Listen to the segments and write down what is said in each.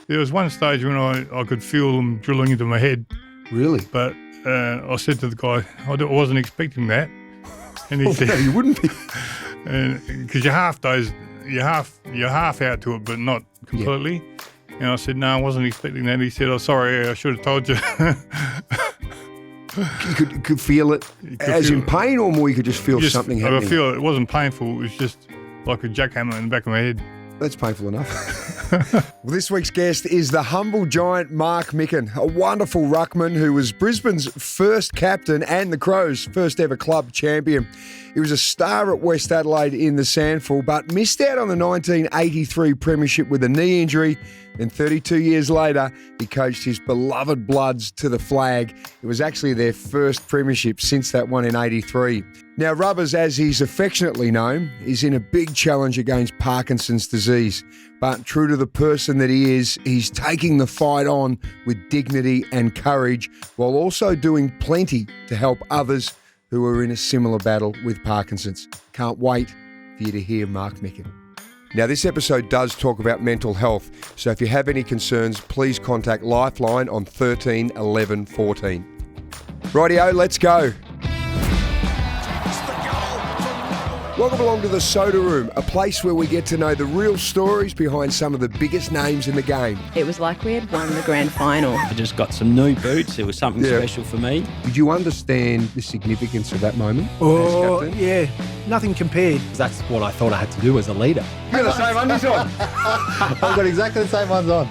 There was one stage when I could feel them drilling into my head. Really? But I said to the guy, I wasn't expecting that. And he said, no, you wouldn't be. Because you're half out to it, but not completely. Yeah. And I said, no, I wasn't expecting that. He said, oh, sorry, I should have told you. You could feel it in pain, or more you could just feel something happening? I feel it wasn't painful. It was just like a jackhammer in the back of my head. That's painful enough. Well, this week's guest is the humble giant Mark Mickan, a wonderful ruckman who was Brisbane's first captain and the Crows' first ever club champion. He was a star at West Adelaide in the SANFL, but missed out on the 1983 premiership with a knee injury. Then 32 years later, he coached his beloved Bloods to the flag. It was actually their first premiership since that one in 83. Now, Rubbers, as he's affectionately known, is in a big challenge against Parkinson's disease. But true to the person that he is, he's taking the fight on with dignity and courage, while also doing plenty to help others who are in a similar battle with Parkinson's. Can't wait for you to hear Mark Mickan. Now, this episode does talk about mental health, so if you have any concerns, please contact Lifeline on 13 11 14. Rightio, let's go. Welcome along to the Soda Room, a place where we get to know the real stories behind some of the biggest names in the game. It was like we had won the grand final. I just got some new boots. It was something special for me. Did you understand the significance of that moment? Oh, yeah. Nothing compared. That's what I thought I had to do as a leader. You got the same undies on. I've got exactly the same ones on.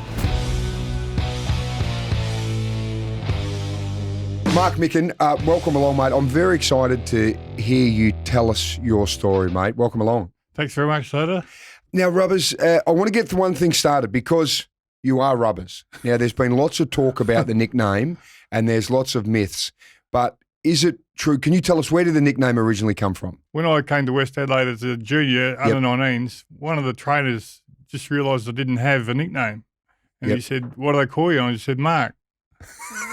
Mark Mickan, welcome along, mate. I'm very excited to hear you tell us your story, mate. Welcome along. Thanks very much, Soda. Now, Rubbers, I want to get one thing started because you are Rubbers. Now, there's been lots of talk about the nickname and there's lots of myths, but is it true? Can you tell us, where did the nickname originally come from? When I came to West Adelaide as a junior, under 19s, one of the trainers just realised I didn't have a nickname. And he said, what do they call you? And I just said, Mark.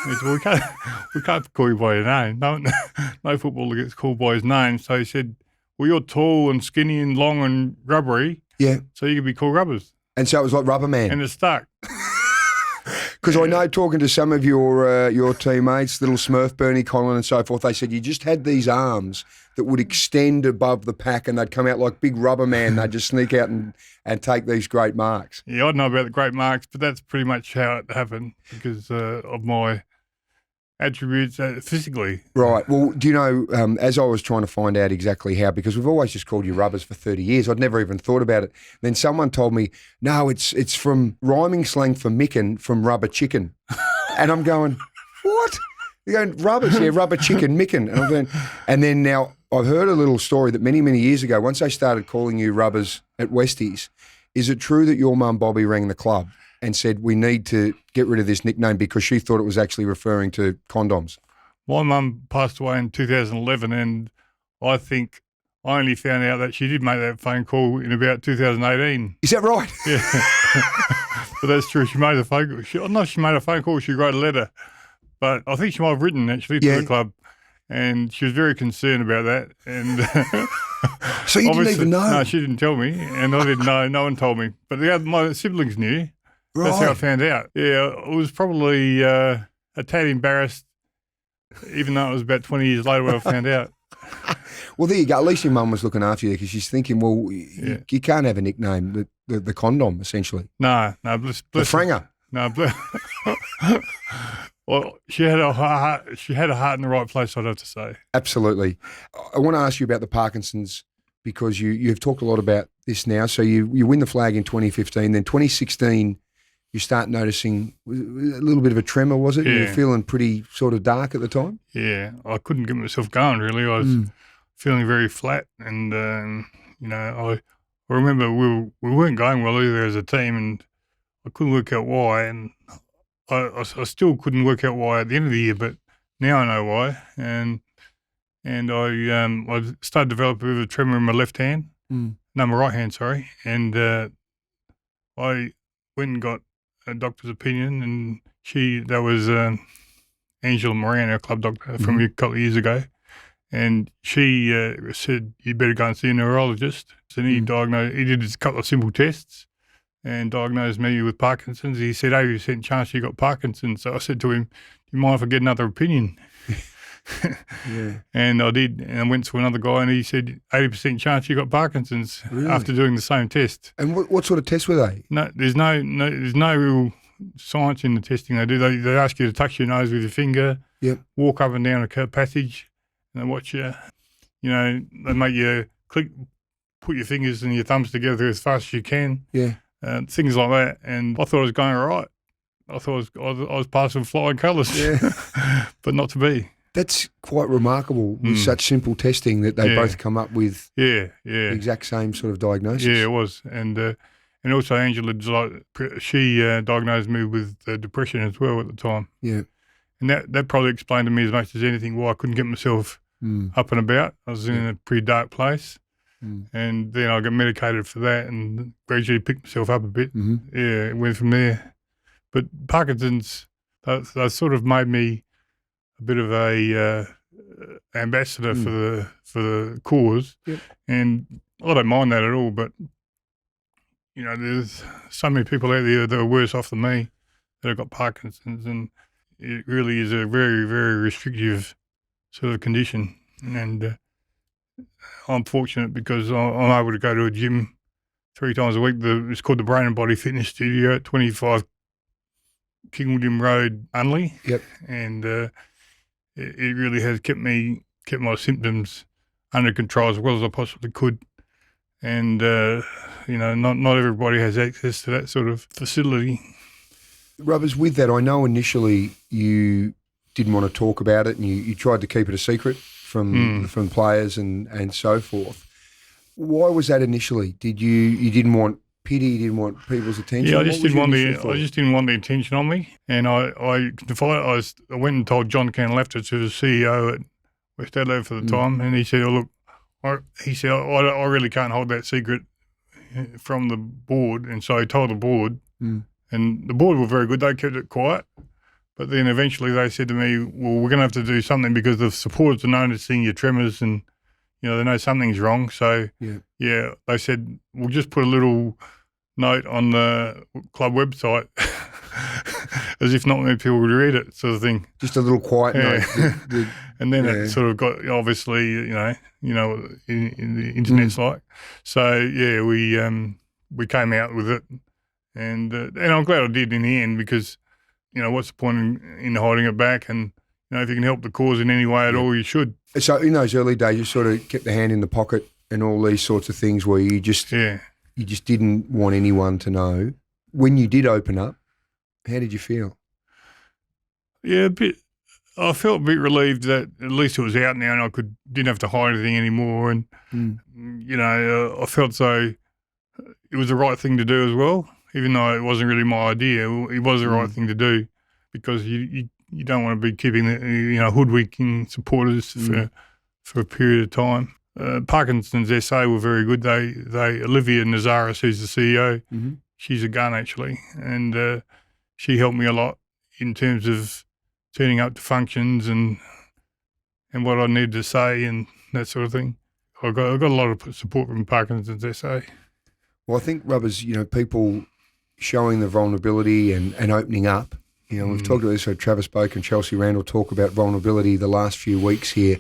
He said, well, we can't call you by your name. No footballer gets called by his name. So he said, well, you're tall and skinny and long and rubbery. Yeah. So you could be called Rubbers. And so it was like Rubber Man. And it stuck. Because I know, talking to some of your teammates, little Smurf, Bernie Collin and so forth, they said you just had these arms that would extend above the pack and they'd come out like big Rubber Man. They'd just sneak out and take these great marks. Yeah, I don't know about the great marks, but that's pretty much how it happened because of my attributes physically. Right. Well, do you know, as I was trying to find out exactly how, because we've always just called you Rubbers for 30 years, I'd never even thought about it. Then someone told me, no, it's from rhyming slang for Mickan from rubber chicken. And I'm going, what? They're going, Rubbers, yeah, rubber chicken, Mickan. And I'm going, and then now I've heard a little story that many, many years ago, once they started calling you Rubbers at Westies, is it true that your mum Bobby rang the club and said, we need to get rid of this nickname because she thought it was actually referring to condoms? My mum passed away in 2011 and I think I only found out that she did make that phone call in about 2018. Is that right? Yeah. But that's true. She made a phone call. I don't know if she made a phone call, she wrote a letter. But I think she might have written actually to the club. And she was very concerned about that. And so you didn't even know? No, she didn't tell me. And I didn't know. No one told me. But my siblings knew. Right. That's how I found out. Yeah, I was probably a tad embarrassed, even though it was about 20 years later when I found out. Well, there you go. At least your mum was looking after you because she's thinking, well, you can't have a nickname, the condom, essentially. No, bless the franger. No, well, she had a heart in the right place, I'd have to say. Absolutely. I want to ask you about the Parkinson's because you've talked a lot about this now. So you win the flag in 2015, then 2016 you start noticing a little bit of a tremor, was it? Yeah. You were feeling pretty sort of dark at the time? Yeah, I couldn't get myself going really. I was feeling very flat and, I remember we weren't going well either as a team and I couldn't work out why and I still couldn't work out why at the end of the year, but now I know why. And I started to develop a bit of a tremor in my left hand, no, my right hand, sorry. And I went and got a doctor's opinion, and that was Angela Moran, our club doctor from a couple of years ago, and she said, you better go and see a neurologist. So he diagnosed, he did a couple of simple tests, and diagnosed me with Parkinson's. He said, 80% chance you got Parkinson's. So I said to him, do you mind if I get another opinion? Yeah. And I did, and I went to another guy, and he said 80% chance you got Parkinson's after doing the same test. And what sort of tests were they? No, there's no real science in the testing they do. They ask you to touch your nose with your finger, walk up and down a passage, and they watch you. You know, they make you put your fingers and your thumbs together as fast as you can. Yeah. Things like that. And I thought I was going all right. I thought I was passing flying colours, but not to be. That's quite remarkable with such simple testing that they both come up with the exact same sort of diagnosis. Yeah, it was. And also Angela, she diagnosed me with depression as well at the time. Yeah. And that probably explained to me as much as anything why I couldn't get myself up and about. I was in a pretty dark place. And then I got medicated for that and gradually picked myself up a bit. Yeah, it went from there. But Parkinson's, they sort of made me a bit of a ambassador for the cause, and I don't mind that at all. But you know, there's so many people out there that are worse off than me that have got Parkinson's, and it really is a very, very restrictive sort of condition. And I'm fortunate because I'm able to go to a gym 3 times a week. It's called the Brain and Body Fitness Studio at 25 King William Road, Unley. Yep. And it really has kept my symptoms under control as well as I possibly could. And you know, not everybody has access to that sort of facility. Rubbers, with that, I know initially you didn't want to talk about it and you tried to keep it a secret from players and so forth. Why was that initially? You didn't want pity, you didn't want people's attention? Yeah, I just didn't want the attention on me. And I went and told John Canlaftis, who was the CEO at West Adelaide for the time, and he said, "Oh look," I really can't hold that secret from the board. And so he told the board, and the board were very good. They kept it quiet. But then eventually they said to me, well, we're going to have to do something because the supporters are noticing your tremors and, you know, they know something's wrong. So, they said, we'll just put a little note on the club website as if not many people would read it, sort of thing. Just a little quiet note. And then it sort of got, obviously, you know in the internet's like. So, we came out with it. And I'm glad I did in the end because, you know, what's the point in holding it back? And, you know, if you can help the cause in any way at all, you should. So in those early days, you sort of kept the hand in the pocket and all these sorts of things where you just didn't want anyone to know. When you did open up, how did you feel? Yeah, a bit. I felt a bit relieved that at least it was out now and I didn't have to hide anything anymore. And, you know, I felt so it was the right thing to do as well. Even though it wasn't really my idea, it was the right thing to do because you don't want to be keeping hoodwinking supporters for a period of time. Parkinson's SA were very good. They Olivia Nazaris, who's the CEO, she's a gun actually, and she helped me a lot in terms of turning up to functions and what I needed to say and that sort of thing. I got a lot of support from Parkinson's SA. Well, I think, Rubbers, you know, people showing the vulnerability and opening up. You know, we've talked about this, so Travis Boak and Chelsea Randall talk about vulnerability the last few weeks here.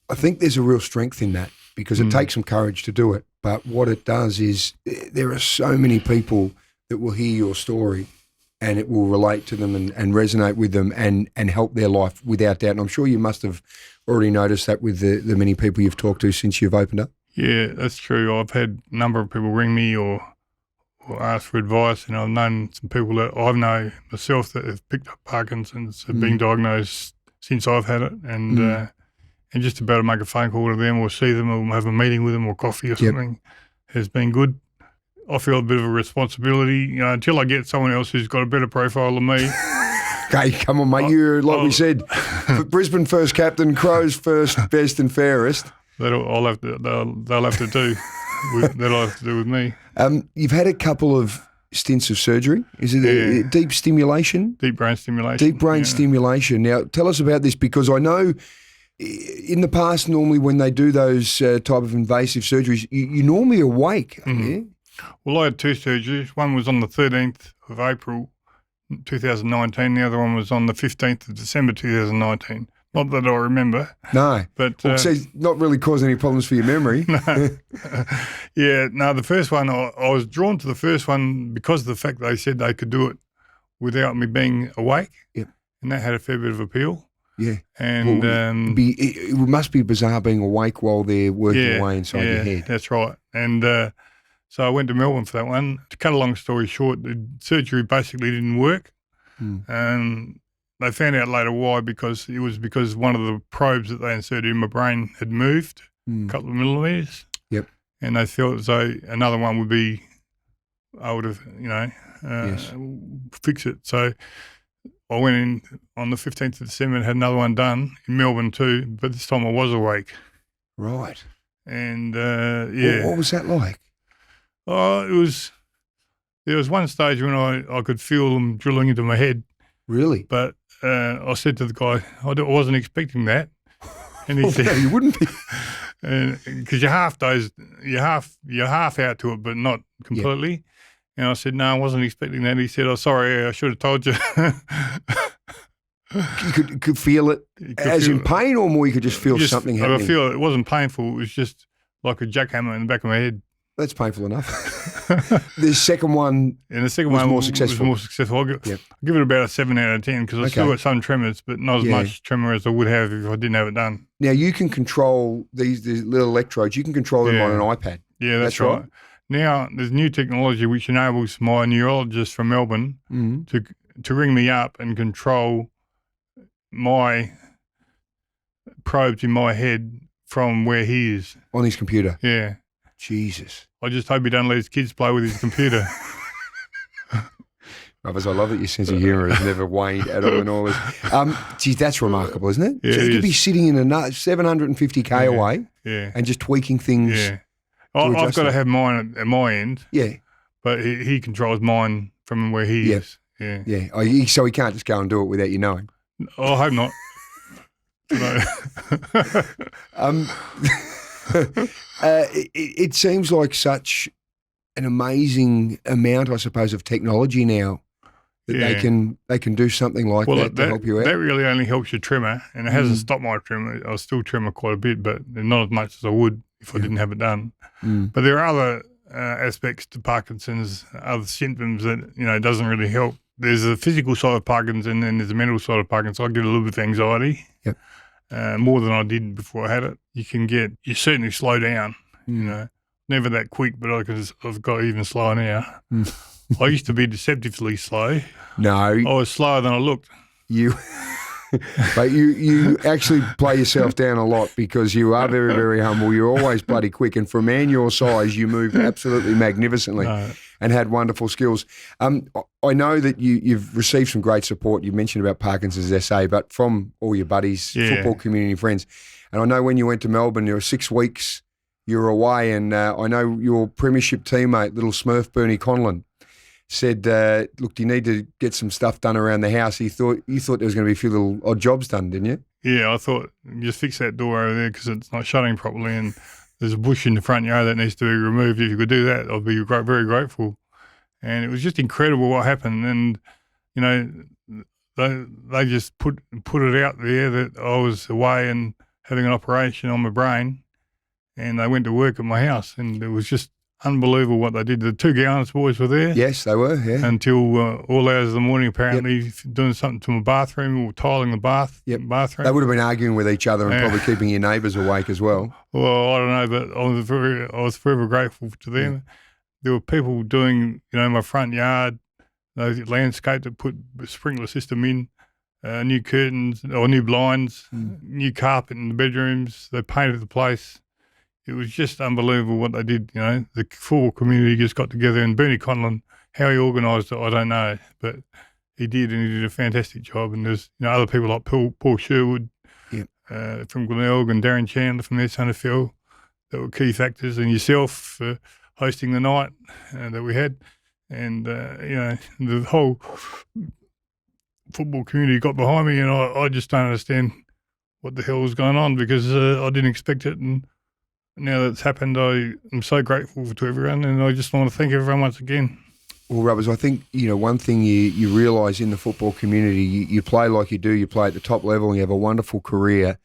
I think there's a real strength in that because it takes some courage to do it. But what it does is there are so many people that will hear your story and it will relate to them and resonate with them and help their life without doubt. And I'm sure you must have already noticed that with the many people you've talked to since you've opened up. Yeah, that's true. I've had a number of people ring me or ask for advice, and I've known some people that I know myself that have picked up Parkinson's, have been diagnosed since I've had it, and just to be able to make a phone call to them or see them or have a meeting with them or coffee or something has been good. I feel a bit of a responsibility, you know, until I get someone else who's got a better profile than me. Okay, come on, mate. You're, like we said, Brisbane first captain, Crows first, best and fairest. They'll have to do. That'll have to do with me. You've had a couple of stints of surgery. Is it a deep stimulation? Deep brain stimulation. Deep brain stimulation. Now, tell us about this because I know in the past, normally when they do those type of invasive surgeries, you normally awake. Well, I had two surgeries. One was on the 13th of April 2019. The other one was on the 15th of December 2019. Not that I remember. No. But Well, so it's not really causing any problems for your memory. No. The first one, I was drawn to the first one because of the fact they said they could do it without me being awake. Yep. And that had a fair bit of appeal. Yeah. And Well, it must be bizarre being awake while they're working away inside your head. That's right. And so I went to Melbourne for that one. To cut a long story short, the surgery basically didn't work. They found out later why, because one of the probes that they inserted in my brain had moved a couple of millimetres. Yep. And they felt as though another one would be able to, fix it. So I went in on the 15th of December and had another one done in Melbourne too, but this time I was awake. Right. And, yeah. What was that like? Oh, there was one stage when I could feel them drilling into my head. Really? But I said to the guy, I wasn't expecting that. And he said, no, you wouldn't be. Because you're half dozed, you're half out to it, but not completely. Yep. And I said, no, I wasn't expecting that. He said, oh, sorry, I should have told you. You could feel it in pain, or more you could just feel something happening? I feel it wasn't painful. It was just like a jackhammer in the back of my head. That's painful enough. The second one was more successful. I'll give it about a 7 out of 10 because I still got some tremors, but not as much tremor as I would have if I didn't have it done. Now, you can control these little electrodes. You can control them on an iPad. Yeah, that's right. Now, there's new technology which enables my neurologist from Melbourne to ring me up and control my probes in my head from where he is. On his computer? Yeah. Jesus. I just hope he don't let his kids play with his computer. Brothers, I love that your sense of humour has never waned at all in all this. Geez, that's remarkable, isn't it? Yeah, so you could be sitting in another 750k away and just tweaking things. Yeah. I've got to have mine at my end. Yeah. But he controls mine from where he is. Yeah. Yeah. So he can't just go and do it without you knowing? I hope not. It seems like such an amazing amount, I suppose, of technology now that they can do something like that to help you out. That really only helps your tremor, and it hasn't stopped my tremor. I still tremor quite a bit, but not as much as I would if I didn't have it done. But there are other aspects to Parkinson's, other symptoms that it doesn't really help. There's a physical side of Parkinson and there's a mental side of Parkinson. I get a little bit of anxiety. Yep. More than I did before I had it. You certainly slow down, never that quick, but I've got even slower now. I used to be deceptively slow. No. I was slower than I looked. But you actually play yourself down a lot because you are very, very humble. You're always bloody quick. And for a man your size, you move absolutely magnificently and had wonderful skills. I know that you've received some great support. You mentioned about Parkinson's SA, but from all your buddies, football community friends. And I know when you went to Melbourne, there were 6 weeks you were away, and I know your premiership teammate, little Smurf Bernie Conlon, said, look, do you need to get some stuff done around the house? You thought there was going to be a few little odd jobs done, didn't you? Yeah, I thought, just fix that door over there because it's not shutting properly and there's a bush in the front yard that needs to be removed. If you could do that, I'd be very grateful. And it was just incredible what happened. And, they just put it out there that I was away and having an operation on my brain, and they went to work at my house, and it was just unbelievable what they did. The 2 Gowans boys were there. Yes, they were, yeah. Until all hours of the morning, apparently, doing something to my bathroom or tiling the bathroom. They would have been arguing with each other and probably keeping your neighbours awake as well. Well, I don't know, but I was forever grateful to them. Yeah. There were people doing, my front yard, they landscaped it, put a sprinkler system in, new curtains or new blinds, new carpet in the bedrooms. They painted the place. It was just unbelievable what they did, The football community just got together, and Bernie Conlon, how he organised it, I don't know, but he did, and he did a fantastic job. And there's other people like Paul Sherwood from Glenelg and Darren Chandler from the SANFL that were key factors, and yourself for hosting the night that we had. And, the whole football community got behind me, and I just don't understand what the hell was going on because I didn't expect it, and now that's happened, I'm so grateful to everyone, and I just want to thank everyone once again. Well, Rubbers, I think, one thing you realise in the football community, you play like you do, you play at the top level and you have a wonderful career,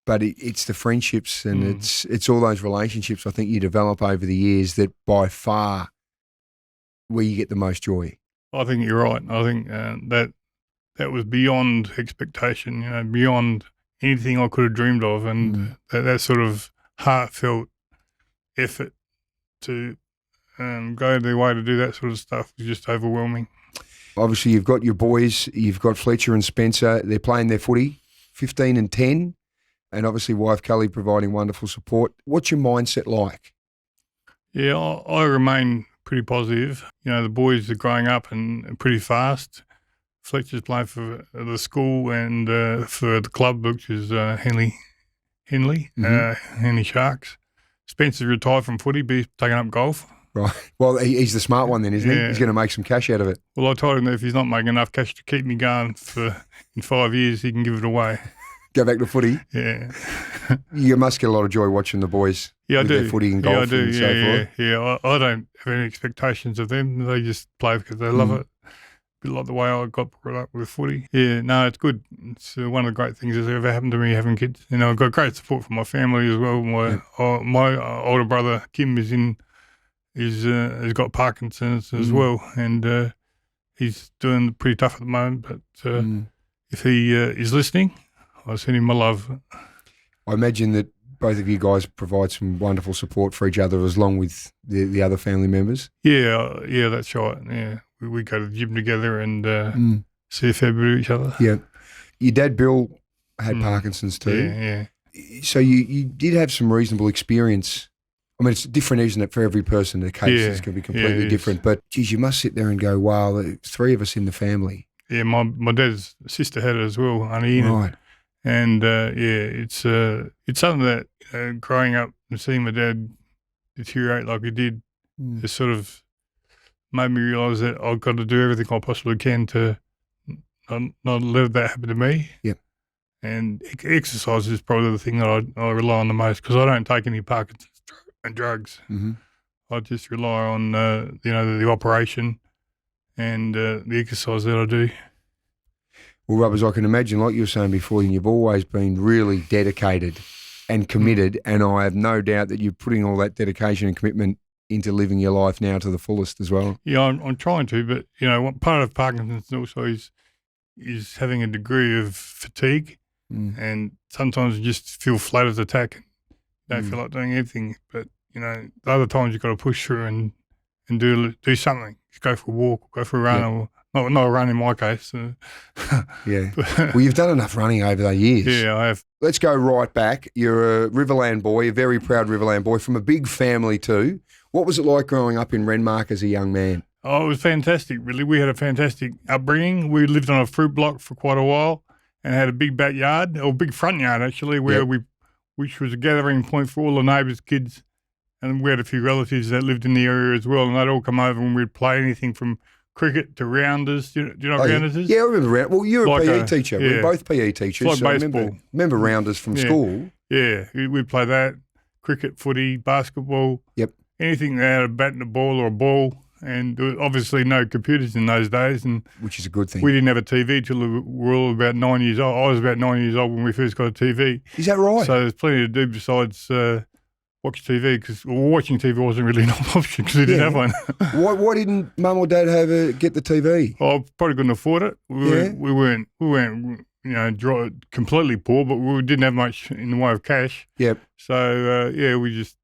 but it's the friendships and it's all those relationships I think you develop over the years that by far where you get the most joy. I think you're right. I think that was beyond expectation, beyond anything I could have dreamed of, and that sort of heartfelt effort to go their way to do that sort of stuff was just overwhelming. Obviously, you've got your boys, you've got Fletcher and Spencer. They're playing their footy, 15 and 10, and obviously wife Kelly providing wonderful support. What's your mindset like? Yeah, I remain pretty positive. The boys are growing up and pretty fast. Fletcher's playing for the school and for the club, which is Henley Sharks. Spencer's retired from footy, but he's taking up golf. Right. Well, he's the smart one then, isn't he? He's going to make some cash out of it. Well, I told him that if he's not making enough cash to keep me going in 5 years, he can give it away. Go back to footy? Yeah. You must get a lot of joy watching the boys with their footy and golf and so forth. Yeah, I don't have any expectations of them. They just play because they love it. A bit like the way I got brought up with footy. Yeah, no, it's good. It's one of the great things that's ever happened to me having kids. I've got great support from my family as well. My older brother, Kim, has got Parkinson's as well, and he's doing pretty tough at the moment. But if he is listening, I send him my love. I imagine that both of you guys provide some wonderful support for each other, along with the other family members. Yeah, that's right. Yeah, we go to the gym together and see a fair bit of each other. Yeah, your dad Bill had Parkinson's too. Yeah. So you did have some reasonable experience. I mean, it's different, isn't it, for every person? The cases can be completely different. But, geez, you must sit there and go, wow, there's 3 of us in the family. Yeah, my dad's sister had it as well, Auntie Enid. Right. And, it's something that growing up and seeing my dad deteriorate like he did, it sort of made me realise that I've got to do everything I possibly can to not let that happen to me. Yep. And exercise is probably the thing that I rely on the most because I don't take any Parkinson's and drugs. I just rely on the operation and the exercise that I do. Well, Rubbers, I can imagine, like you were saying before, you've always been really dedicated and committed, and I have no doubt that you're putting all that dedication and commitment into living your life now to the fullest as well. Yeah, I'm trying to, but what part of Parkinson's also is having a degree of fatigue, and sometimes you just feel flat as a tack. Don't feel like doing anything, but the other times you've got to push through and do something. Just go for a walk, go for a run, or not a run in my case. Yeah. Well, you've done enough running over the years. Yeah, I have. Let's go right back. You're a Riverland boy, a very proud Riverland boy from a big family too. What was it like growing up in Renmark as a young man? Oh, it was fantastic, really. We had a fantastic upbringing. We lived on a fruit block for quite a while and had a big backyard, or big front yard actually, where which was a gathering point for all the neighbours' kids. And we had a few relatives that lived in the area as well, and they'd all come over and we'd play anything from cricket to rounders. Do you know what rounders is? Yeah, I remember rounders. Well, you're like a PE teacher. Yeah. We're both PE teachers. It's like so baseball. Remember rounders from school. Yeah, we'd play that, cricket, footy, basketball. Yep. Anything that had a bat and a ball or a ball. And there was obviously no computers in those days. Which is a good thing. We didn't have a TV till we were all about 9 years old. I was about 9 years old when we first got a TV. Is that right? So there's plenty to do besides watch TV, because watching TV wasn't really an option because we didn't have one. Why didn't Mum or Dad get the TV? Oh, probably couldn't afford it. We weren't completely poor, but we didn't have much in the way of cash. Yep. So we just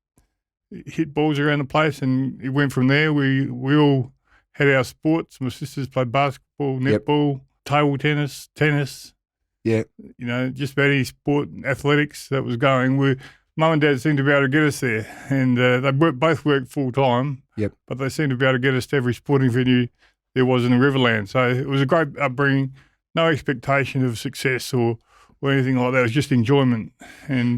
hit balls around the place, and it went from there. We all had our sports. My sisters played basketball, netball, table tennis. Yeah. Just about any sport, athletics that was going. Mum and Dad seemed to be able to get us there, and they both worked full time. Yep. But they seemed to be able to get us to every sporting venue there was in the Riverland. So it was a great upbringing. No expectation of success or anything like that. It was just enjoyment, and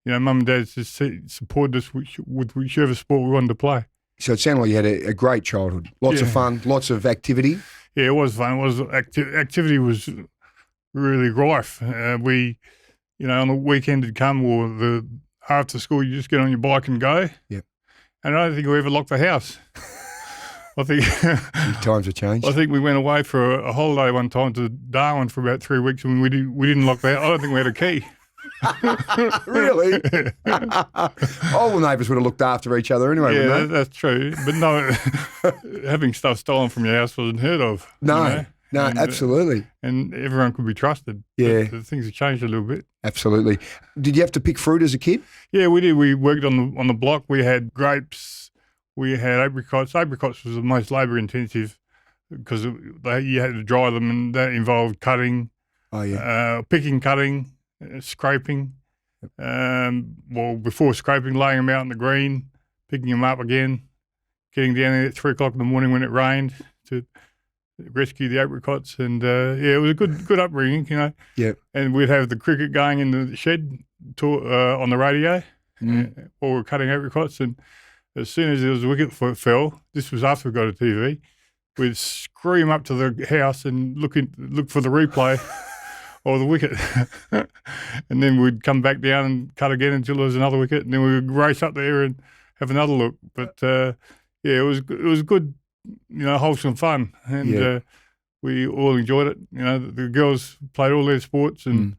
Mum and Dad just supported us with whichever sport we wanted to play. So it sounded like you had a great childhood. Lots of fun, lots of activity. Yeah, it was fun. Activity was really rife. On the weekend had come, or after school, you just get on your bike and go. Yep. And I don't think we ever locked the house. I think Times have changed. I think we went away for a holiday one time to Darwin for about 3 weeks, and we didn't lock the house. I don't think we had a key. Really? All the neighbours would have looked after each other anyway, Yeah, wouldn't they? that's true. But no, having stuff stolen from your house wasn't heard of. No, you know? no, And, absolutely. And everyone could be trusted. Yeah. But things have changed a little bit. Absolutely. Did you have to pick fruit as a kid? Yeah, we did. We worked on the block. We had grapes. We had apricots. Apricots was the most labour intensive because you had to dry them, and that involved cutting, Oh, yeah. picking, cutting, scraping. Well, before scraping, laying them out in the green, picking them up again, getting down there at 3 o'clock in the morning when it rained to rescue the apricots. And it was a good upbringing, you know. Yeah. And we'd have the cricket going in the shed on the radio while we were cutting apricots. And as soon as there was a wicket fell, this was after we got a TV, we'd scream up to the house and look for the replay or the wicket. And then we'd come back down and cut again until there was another wicket, and then we would race up there and have another look. But it was good, you know, wholesome fun, and we all enjoyed it. You know, the girls played all their sports, and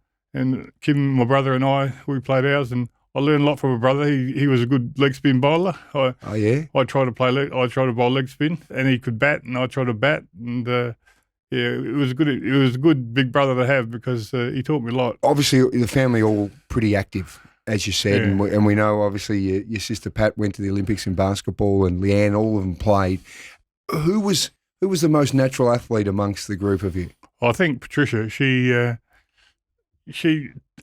Kim, my brother, and we played ours, and I learned a lot from my brother. He was a good leg spin bowler. I tried to bowl leg spin, and he could bat, and I tried to bat, and it was good. It was a good big brother to have because he taught me a lot. Obviously, the family all pretty active, as you said, and we know obviously your sister Pat went to the Olympics in basketball, and Leanne, all of them played. Who was the most natural athlete amongst the group of you? I think Patricia. She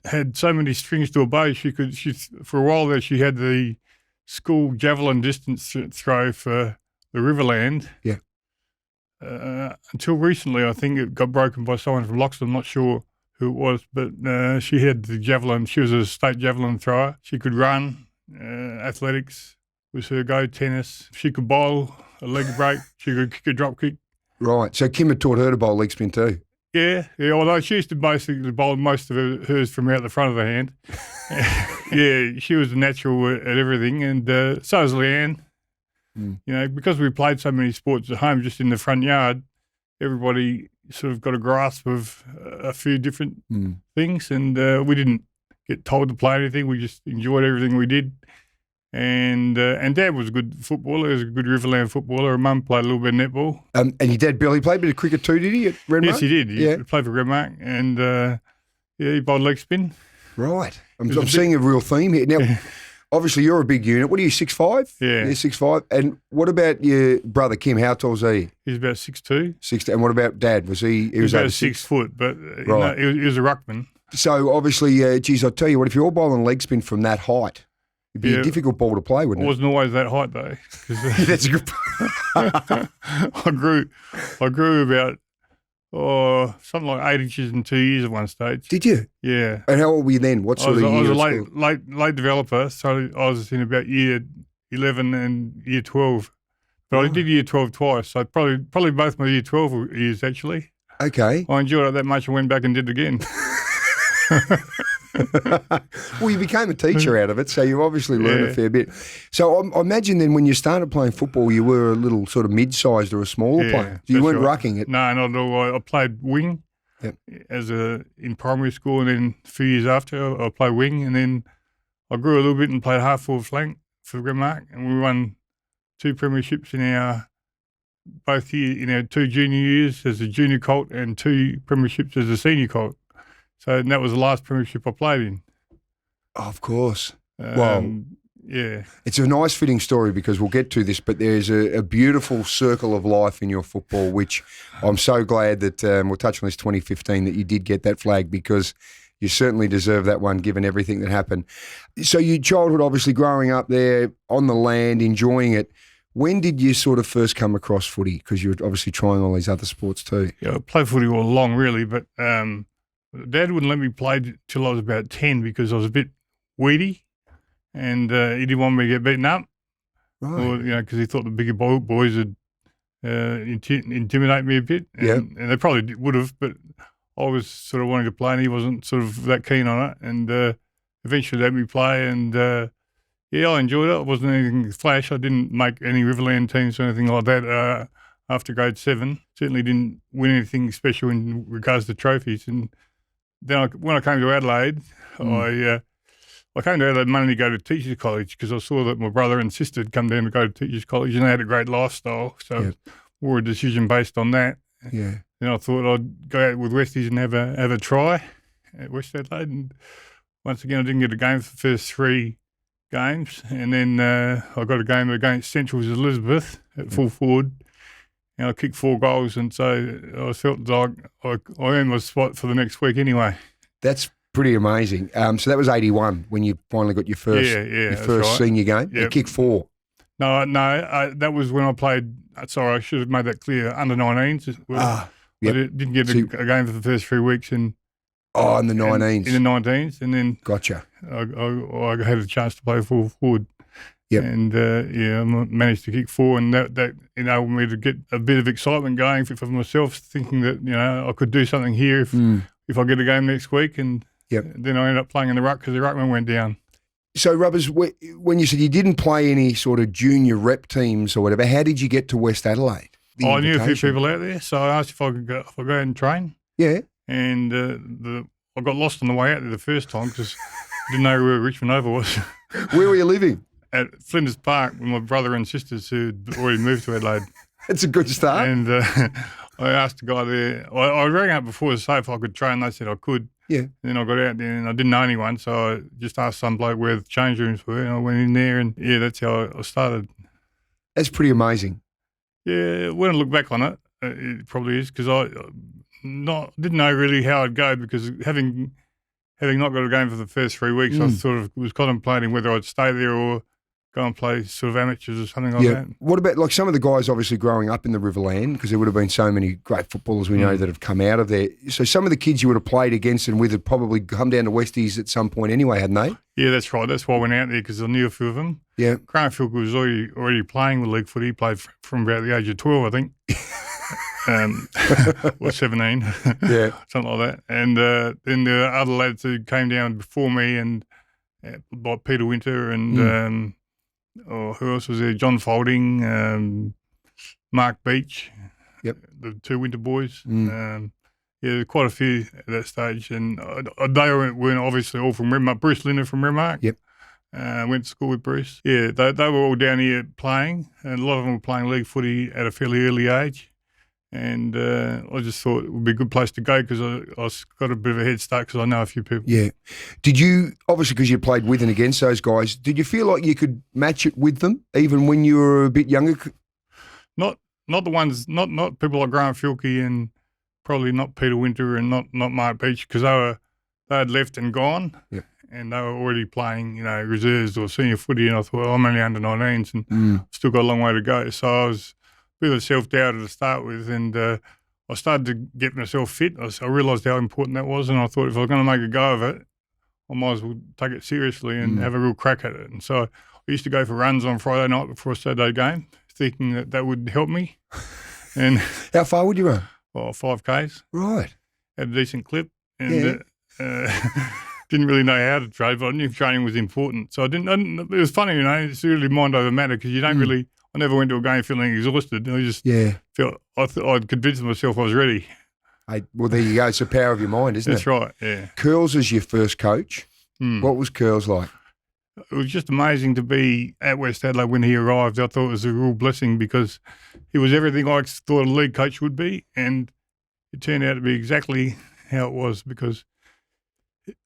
had so many strings to her bow. She for a while there. She had the school javelin distance throw for the Riverland. Yeah. Until recently, I think it got broken by someone from Loxton. I'm not sure who it was, but she had the javelin. She was a state javelin thrower. She could run. Athletics was her go. Tennis. She could bowl a leg break. She could kick a drop kick. Right. So Kim had taught her to bowl leg spin too. Yeah. Although she used to basically bowl most of hers from out the front of the hand. Yeah, she was a natural at everything, and so was Leanne. You know, because we played so many sports at home, just in the front yard, everybody sort of got a grasp of a few different things, and we didn't get told to play anything. We just enjoyed everything we did. And Dad was a good footballer. He was a good Riverland footballer. Mum played a little bit of netball. And your dad, Bill, he played a bit of cricket too, did he, at Renmark? Yes, he did. He played for Renmark, and he bowled leg spin. Right. I'm seeing a real theme here. Now, obviously, you're a big unit. What are you, 6'5"? Yeah. You're 6'5". And what about your brother, Kim? How tall is he? He's about 6'2". 6'2". And what about Dad? Was he was over about 6 foot, but Right. he was a ruckman. So, obviously, geez, I'll tell you what, if you're all bowling leg spin from that height, it'd be a difficult ball to play, I wouldn't it? wasn't always that height, though. 'Cause, That's a good I grew about something like 8 inches in 2 years at one stage. Did you? Yeah. And how old were you then? What I sort was, of I was year a at school? late developer, so I was in about year 11 and year 12. But I did year 12 twice, so probably both my year 12 years, actually. Okay. I enjoyed it that much I went back and did it again. Well, you became a teacher out of it, so you obviously learned a fair bit. So I imagine then when you started playing football, you were a little sort of mid-sized or a smaller player. You that's weren't right. rucking it. No, not at all. I played wing in primary school, and then a few years after I played wing, and then I grew a little bit and played half forward flank for Renmark, and we won 2 premierships in our 2 junior years as a junior colt and 2 premierships as a senior colt. So that was the last premiership I played in. Oh, of course. Well, yeah. it's a nice fitting story because we'll get to this, but there's a beautiful circle of life in your football, which I'm so glad that we'll touch on this 2015 that you did get that flag because you certainly deserve that one given everything that happened. So your childhood, obviously growing up there on the land, enjoying it. When did you sort of first come across footy? Because you were obviously trying all these other sports too. Yeah, I played footy all along really, but Dad wouldn't let me play till I was about 10 because I was a bit weedy, and he didn't want me to get beaten up. Right. Or, because he thought the bigger boys would intimidate me a bit. And they probably would have, but I was sort of wanting to play, and he wasn't sort of that keen on it. And eventually let me play, and yeah, I enjoyed it. It wasn't anything flash. I didn't make any Riverland teams or anything like that after grade 7. Certainly didn't win anything special in regards to trophies. And then when I came to Adelaide, I came to Adelaide mainly to go to teachers' college because I saw that my brother and sister had come down to go to teachers' college, and they had a great lifestyle. So it was more a decision based on that. Yeah. Then I thought I'd go out with Westies and have a try at West Adelaide. And once again, I didn't get a game for the first 3 games. And then I got a game against Central's Elizabeth at full forward. And I kicked 4 goals. And so I felt like I earned my spot for the next week anyway. That's pretty amazing. So that was 81 when you finally got your first, right. senior game. You kicked 4. No, that was when I played. Sorry, I should have made that clear. Under 19s. I didn't get a game for the first 3 weeks. In the 19s. In the 19s, and then gotcha. I had a chance to play full forward. Yep. And I managed to kick 4, and that enabled me to get a bit of excitement going for myself, thinking that I could do something here if I get a game next week. And then I ended up playing in the ruck because the ruckman went down. So, Rubbers, when you said you didn't play any sort of junior rep teams or whatever, how did you get to West Adelaide? I knew a few people out there, so I asked if I could go out and train. Yeah. And I got lost on the way out there the first time because I didn't know where Richmond Oval was. Where were you living? At Flinders Park with my brother and sisters who'd already moved to Adelaide. That's a good start. And I asked the guy there, I rang up before to say if I could train. They said I could. Yeah. And then I got out there and I didn't know anyone, so I just asked some bloke where the change rooms were, and I went in there, and that's how I started. That's pretty amazing. Yeah, when I look back on it, it probably is, because I didn't know really how I'd go, because having not got a game for the first 3 weeks, I sort of was contemplating whether I'd stay there or go and play sort of amateurs or something like that. What about like some of the guys obviously growing up in the Riverland, because there would have been so many great footballers we know that have come out of there. So some of the kids you would have played against and with had probably come down to Westies at some point anyway, hadn't they? Yeah, that's right. That's why I went out there, because I knew a few of them. Yeah. Graham Philke was already playing with league footy. He played from about the age of 12, I think. Or 17. Yeah. Something like that. And then the other lads who came down before me, and like Peter Winter and who else was there? John Folding, Mark Beach. Yep. The 2 Winter boys. Quite a few at that stage. And they weren't obviously all from Renmark. Bruce Linder from Renmark. Yep. Went to school with Bruce. Yeah, they were all down here playing, and a lot of them were playing league footy at a fairly early age. And I just thought it would be a good place to go, because I got a bit of a head start because I know a few people. Yeah. Did you, obviously because you played with and against those guys, did you feel like you could match it with them even when you were a bit younger? Not the ones, not people like Graham Philke, and probably not Peter Winter, and not Mark Beach, because they had left and gone. Yeah. And they were already playing, reserves or senior footy, and I thought, I'm only under 19s and still got a long way to go. So I was a bit of self-doubt to start with, and I started to get myself fit. I realised how important that was, and I thought if I was going to make a go of it, I might as well take it seriously and have a real crack at it. And so I used to go for runs on Friday night before a Saturday game, thinking that would help me. And how far would you run? Well, 5Ks. Right. Had a decent clip, and didn't really know how to train, but I knew training was important. So it was funny, it's really mind over matter, because you don't really, I never went to a game feeling exhausted. I just felt, I'd convinced myself I was ready. Well, there you go. It's the power of your mind, isn't That's right, yeah. Curls is your first coach. What was Curls like? It was just amazing to be at West Adelaide when he arrived. I thought it was a real blessing, because he was everything I thought a league coach would be, and it turned out to be exactly how it was, because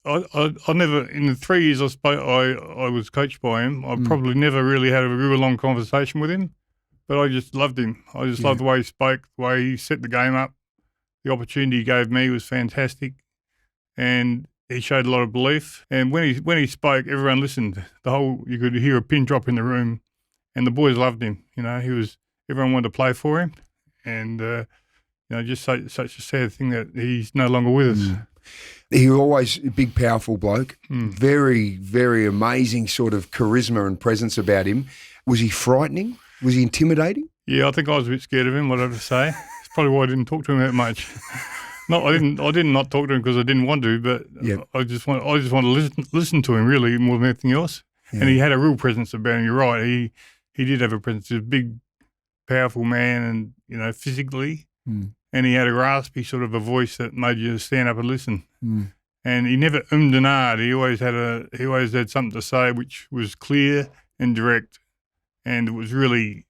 I never, in the 3 years I was coached by him, I probably never really had a real long conversation with him, but I just loved him. I just loved the way he spoke, the way he set the game up. The opportunity he gave me was fantastic, and he showed a lot of belief. And when he spoke, everyone listened. You could hear a pin drop in the room, and the boys loved him. Everyone wanted to play for him, and just such a sad thing that he's no longer with us. He was always a big, powerful bloke. Very, very amazing sort of charisma and presence about him. Was he frightening? Was he intimidating? Yeah, I think I was a bit scared of him, what I have to say. It's probably why I didn't talk to him that much. No, I didn't not talk to him because I didn't want to, but Yep. I just want to listen to him really more than anything else. Yeah. And he had a real presence about him. You're right. He did have a presence. He was a big, powerful man, and physically, and he had a raspy sort of a voice that made you stand up and listen. And he never ummed and ahed. He always had something to say which was clear and direct, and it was really.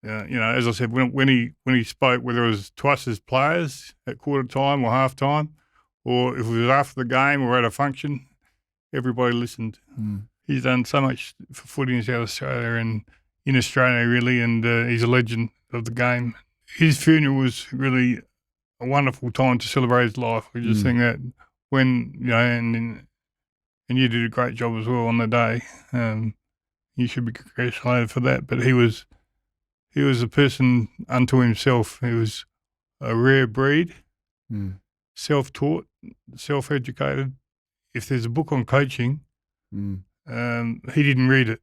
As I said, when he spoke, whether it was to us as players at quarter time or half time, or if it was after the game or at a function, everybody listened. He's done so much for footy in South Australia and in Australia, really, and he's a legend of the game. His funeral was really a wonderful time to celebrate his life. I just think that when, and you did a great job as well on the day. You should be congratulated for that, but he was a person unto himself. He was a rare breed, self-taught, self-educated. If there's a book on coaching, he didn't read it.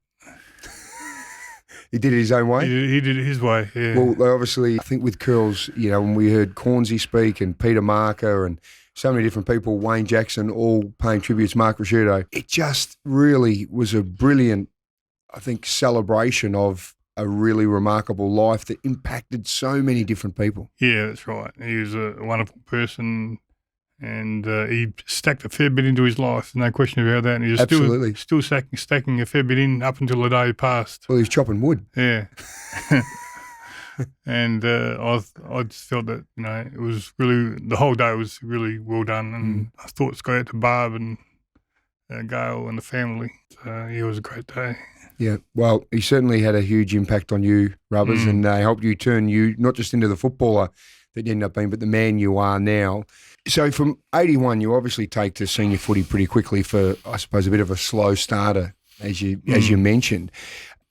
He did it his own way? He did it his way, yeah. Well, obviously, I think with Curls, when we heard Cornsey speak and Peter Marker and so many different people, Wayne Jackson, all paying tribute to Mark Ricciuto, it just really was a brilliant, I think, celebration of a really remarkable life that impacted so many different people. Yeah, that's right. He was a wonderful person, and he stacked a fair bit into his life, no question about that. And he was Absolutely. still stacking a fair bit in up until the day he passed. Well, he was chopping wood. Yeah. And I just felt that, it was really, the whole day was really well done, and I thought it's go out to Barb and Gail and the family. So it was a great day. Yeah, well, he certainly had a huge impact on you, Rubbers, and helped you turn you not just into the footballer that you ended up being, but the man you are now. So from 81, you obviously take to senior footy pretty quickly for, I suppose, a bit of a slow starter, as you mentioned.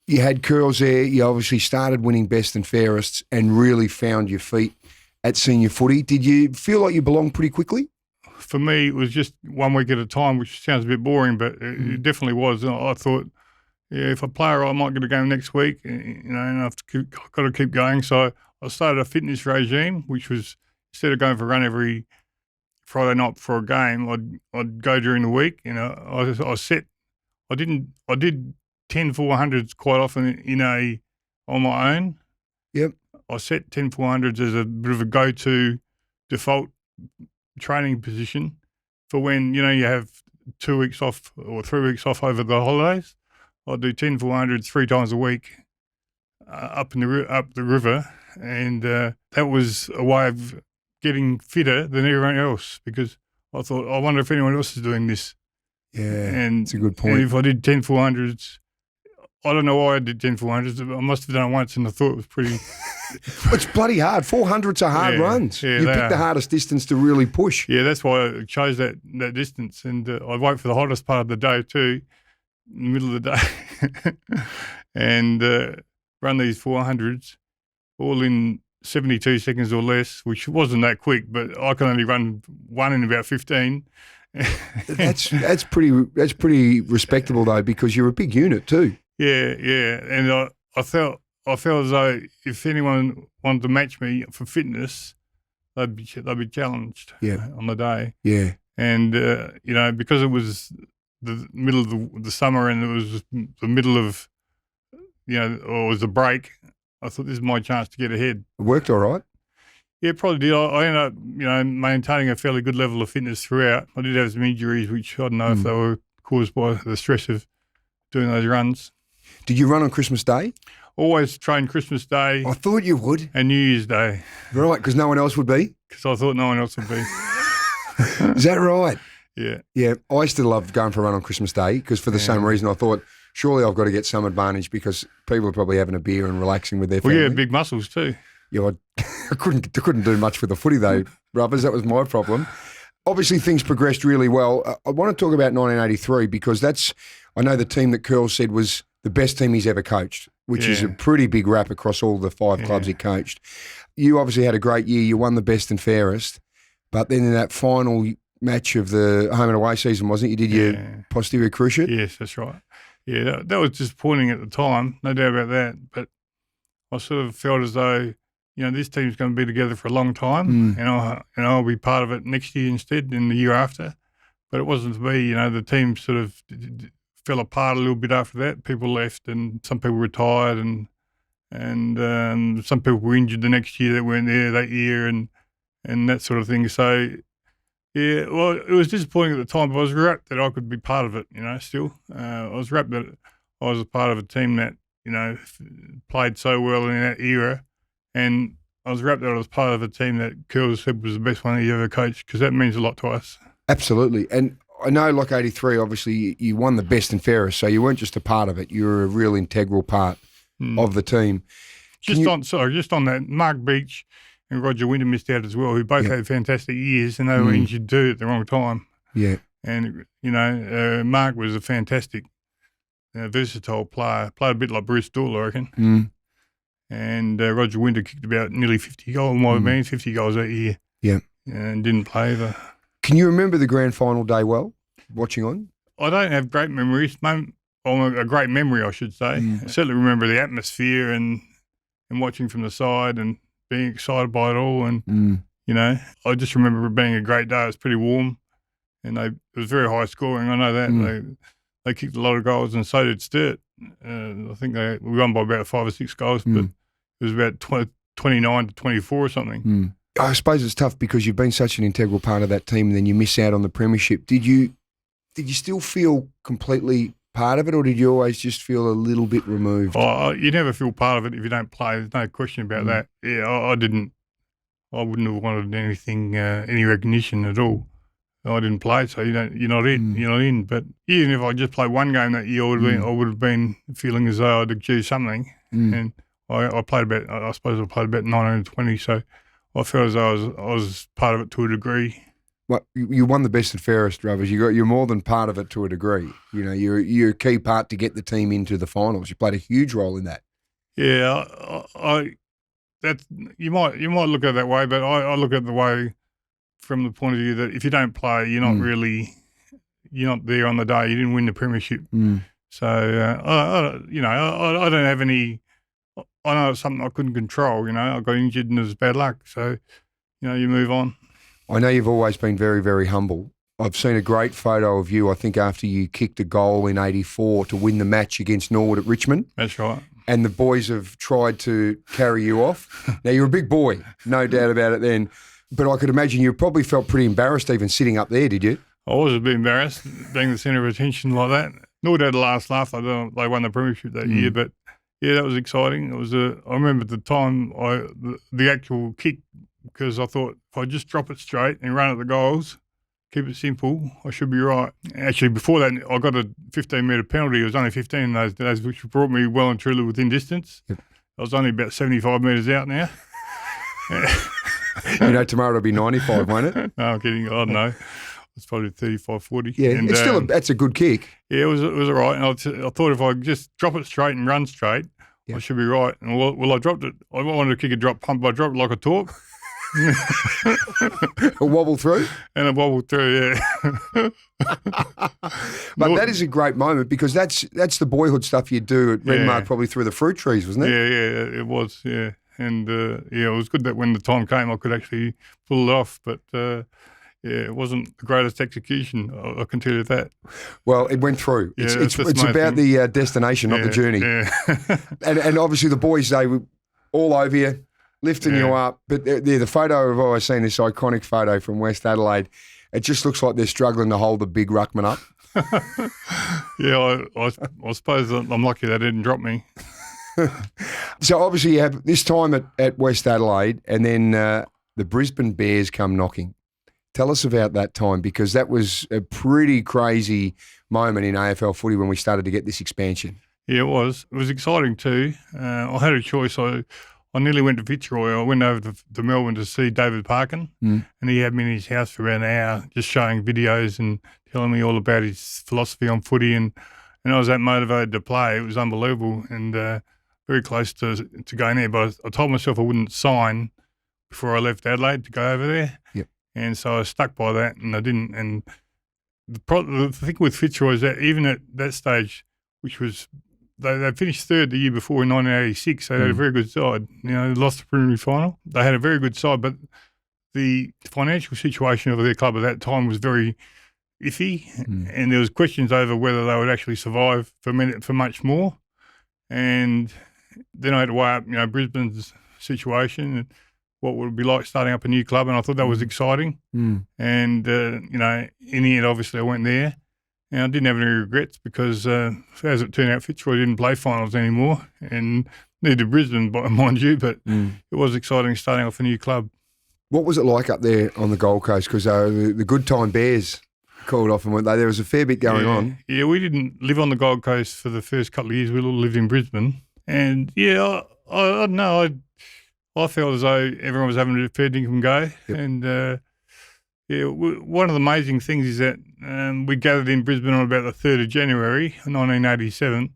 You had Curls there. You obviously started winning best and fairest and really found your feet at senior footy. Did you feel like you belonged pretty quickly? For me, it was just 1 week at a time, which sounds a bit boring, but it definitely was. I thought, yeah, if I play right, I might get a game next week, and I've got to keep going. So I started a fitness regime, which was, instead of going for a run every Friday night for a game, I'd go during the week. I did 10 400s quite often on my own. Yep. I set 10 400s as a bit of a go-to default training position for when, you have 2 weeks off or 3 weeks off over the holidays. I'd do 10 400s 3 times a week up the river, and that was a way of getting fitter than everyone else, because I thought, I wonder if anyone else is doing this. Yeah, and that's a good point. And if I did 10 400s, I don't know why I did 10 400s. I must have done it once, and I thought it was pretty. It's bloody hard. 400s are hard runs. Yeah, you pick the hardest distance to really push. Yeah, that's why I chose that distance, and I'd wait for the hottest part of the day too, in the middle of the day, and run these 400s all in 72 seconds or less, which wasn't that quick, but I can only run one in about 15. That's pretty respectable though, because you're a big unit too. Yeah, and I felt as though if anyone wanted to match me for fitness, they'd be challenged on the day. Yeah, and because it was the middle of the summer and it was the middle of or it was a break, I thought this is my chance to get ahead. It worked all right. Yeah, it probably did. I ended up, maintaining a fairly good level of fitness throughout. I did have some injuries, which I don't know if they were caused by the stress of doing those runs. Did you run on Christmas Day? Always train Christmas Day. I thought you would. And New Year's Day. Right, because no one else would be? Because I thought no one else would be. Is that right? Yeah. Yeah, I used to love going for a run on Christmas Day, because for the same reason I thought, surely I've got to get some advantage because people are probably having a beer and relaxing with their family. Well, yeah, big muscles too. Yeah, I couldn't do much for the footy though, Rubbers. That was my problem. Obviously, things progressed really well. I want to talk about 1983 because I know the team that Curl said was the best team he's ever coached, which is a pretty big rap across all the 5 clubs he coached. You obviously had a great year. You won the best and fairest. But then in that final match of the home and away season, wasn't it? You did your posterior cruciate? Yes, that's right. Yeah, that was disappointing at the time, no doubt about that. But I sort of felt as though this team's going to be together for a long time, and I'll be part of it next year instead, and the year after. But it wasn't to be. The team sort of fell apart a little bit after that. People left, and some people retired, and some people were injured the next year that weren't there that year, and that sort of thing. So, yeah, well, it was disappointing at the time, but I was rapt that I could be part of it, still. I was rapt that I was a part of a team that, played so well in that era, and I was rapt that I was part of a team that Curl said was the best one he ever coached, because that means a lot to us. Absolutely. And I know, like 83, obviously you won the best and fairest, so you weren't just a part of it, you were a real integral part of the team. Just on that, Mark Beach and Roger Winter missed out as well, who both had fantastic years, and they were injured too at the wrong time. Yeah. And, Mark was a fantastic, versatile player. Played a bit like Bruce Dool, I reckon. And Roger Winter kicked about nearly 50 goals, 50 goals that year. Yeah. And didn't play either. Can you remember the grand final day well, watching on? I don't have great memories. A great memory, I should say. I certainly remember the atmosphere and watching from the side and being excited by it all. And, I just remember it being a great day. It was pretty warm, and it was very high scoring. I know that. They kicked a lot of goals, and so did Sturt. I think we won by about 5 or 6 goals, but it was about 29 to 24 or something. I suppose it's tough because you've been such an integral part of that team, and then you miss out on the premiership. Did you still feel completely part of it, or did you always just feel a little bit removed? Oh, you never feel part of it if you don't play. There's no question about that. Yeah, I didn't. I wouldn't have wanted anything, any recognition at all. I didn't play, so you're not in. You're not in. But even if I just played one game that year, I would have been feeling as though I'd achieved something. And I played about. I suppose I played about 19 or 20, so I felt as though I was part of it to a degree. Well, you won the best and fairest, Rubbers. You're more than part of it to a degree. You're a key part to get the team into the finals. You played a huge role in that. Yeah, you might look at it that way, but I look at it the way from the point of view that if you don't play, you're not there on the day. You didn't win the premiership. So I don't have any. I know it's something I couldn't control. I got injured and it was bad luck. So you move on. I know you've always been very, very humble. I've seen a great photo of you, I think, after you kicked a goal in 84 to win the match against Norwood at Richmond. That's right. And the boys have tried to carry you off. Now, you're a big boy, no doubt about it then. But I could imagine you probably felt pretty embarrassed even sitting up there, did you? I was a bit embarrassed being the centre of attention like that. Norwood had the last laugh. They won the premiership that year, but yeah, that was exciting. I remember at the time the actual kick, because I thought if I just drop it straight and run at the goals, keep it simple, I should be right. Actually, before that, I got a 15-metre penalty. It was only 15 in those days, which brought me well and truly within distance. Yep. I was only about 75 metres out now. Tomorrow it'll be 95, won't it? No, I'm kidding. I don't know. It's probably 35, 40. Yeah, and it's still that's a good kick. Yeah, it was all right. And I thought if I just drop it straight and run straight, I should be right. And well, I dropped it. I wanted to kick a drop pump, but I dropped it like a torque. A wobble through? And a wobble through, yeah. But that is a great moment because that's the boyhood stuff you do at Renmark, probably through the fruit trees, wasn't it? Yeah, it was, yeah. And, it was good that when the time came I could actually pull it off. But, it wasn't the greatest execution, I can tell you that. Well, it went through. It's about the destination, not the journey. Yeah. and obviously the boys, they were all over you, lifting you up. But the photo I've always seen, this iconic photo from West Adelaide, it just looks like they're struggling to hold the big ruckman up. Yeah, I suppose I'm lucky they didn't drop me. So obviously you have this time at West Adelaide, and then the Brisbane Bears come knocking. Tell us about that time, because that was a pretty crazy moment in AFL footy when we started to get this expansion. Yeah, it was. It was exciting too. I had a choice. I nearly went to Fitzroy. I went over to Melbourne to see David Parkin, and he had me in his house for about an hour just showing videos and telling me all about his philosophy on footy, and I was that motivated to play. It was unbelievable and very close to going there. But I told myself I wouldn't sign before I left Adelaide to go over there. Yep. And so I stuck by that, and I didn't. And the thing with Fitzroy is that even at that stage, which was they finished third the year before in 1986. They had a very good side. You know, they lost the preliminary final. They had a very good side, but the financial situation of their club at that time was very iffy, and there was questions over whether they would actually survive for much more. And then I had to weigh up, you know, Brisbane's situation and what would it be like starting up a new club, and I thought that was exciting. And, you know, in the end, obviously I went there. And I didn't have any regrets because, as it turned out, Fitzroy didn't play finals anymore, and neither did Brisbane, mind you, but it was exciting starting off a new club. What was it like up there on the Gold Coast? Because the good time Bears called off and went there. There was a fair bit going on. Yeah, we didn't live on the Gold Coast for the first couple of years. We all lived in Brisbane. And, yeah, I don't know. I felt as though everyone was having a fair dinkum go. Yep. And, one of the amazing things is that we gathered in Brisbane on about the 3rd of January, 1987,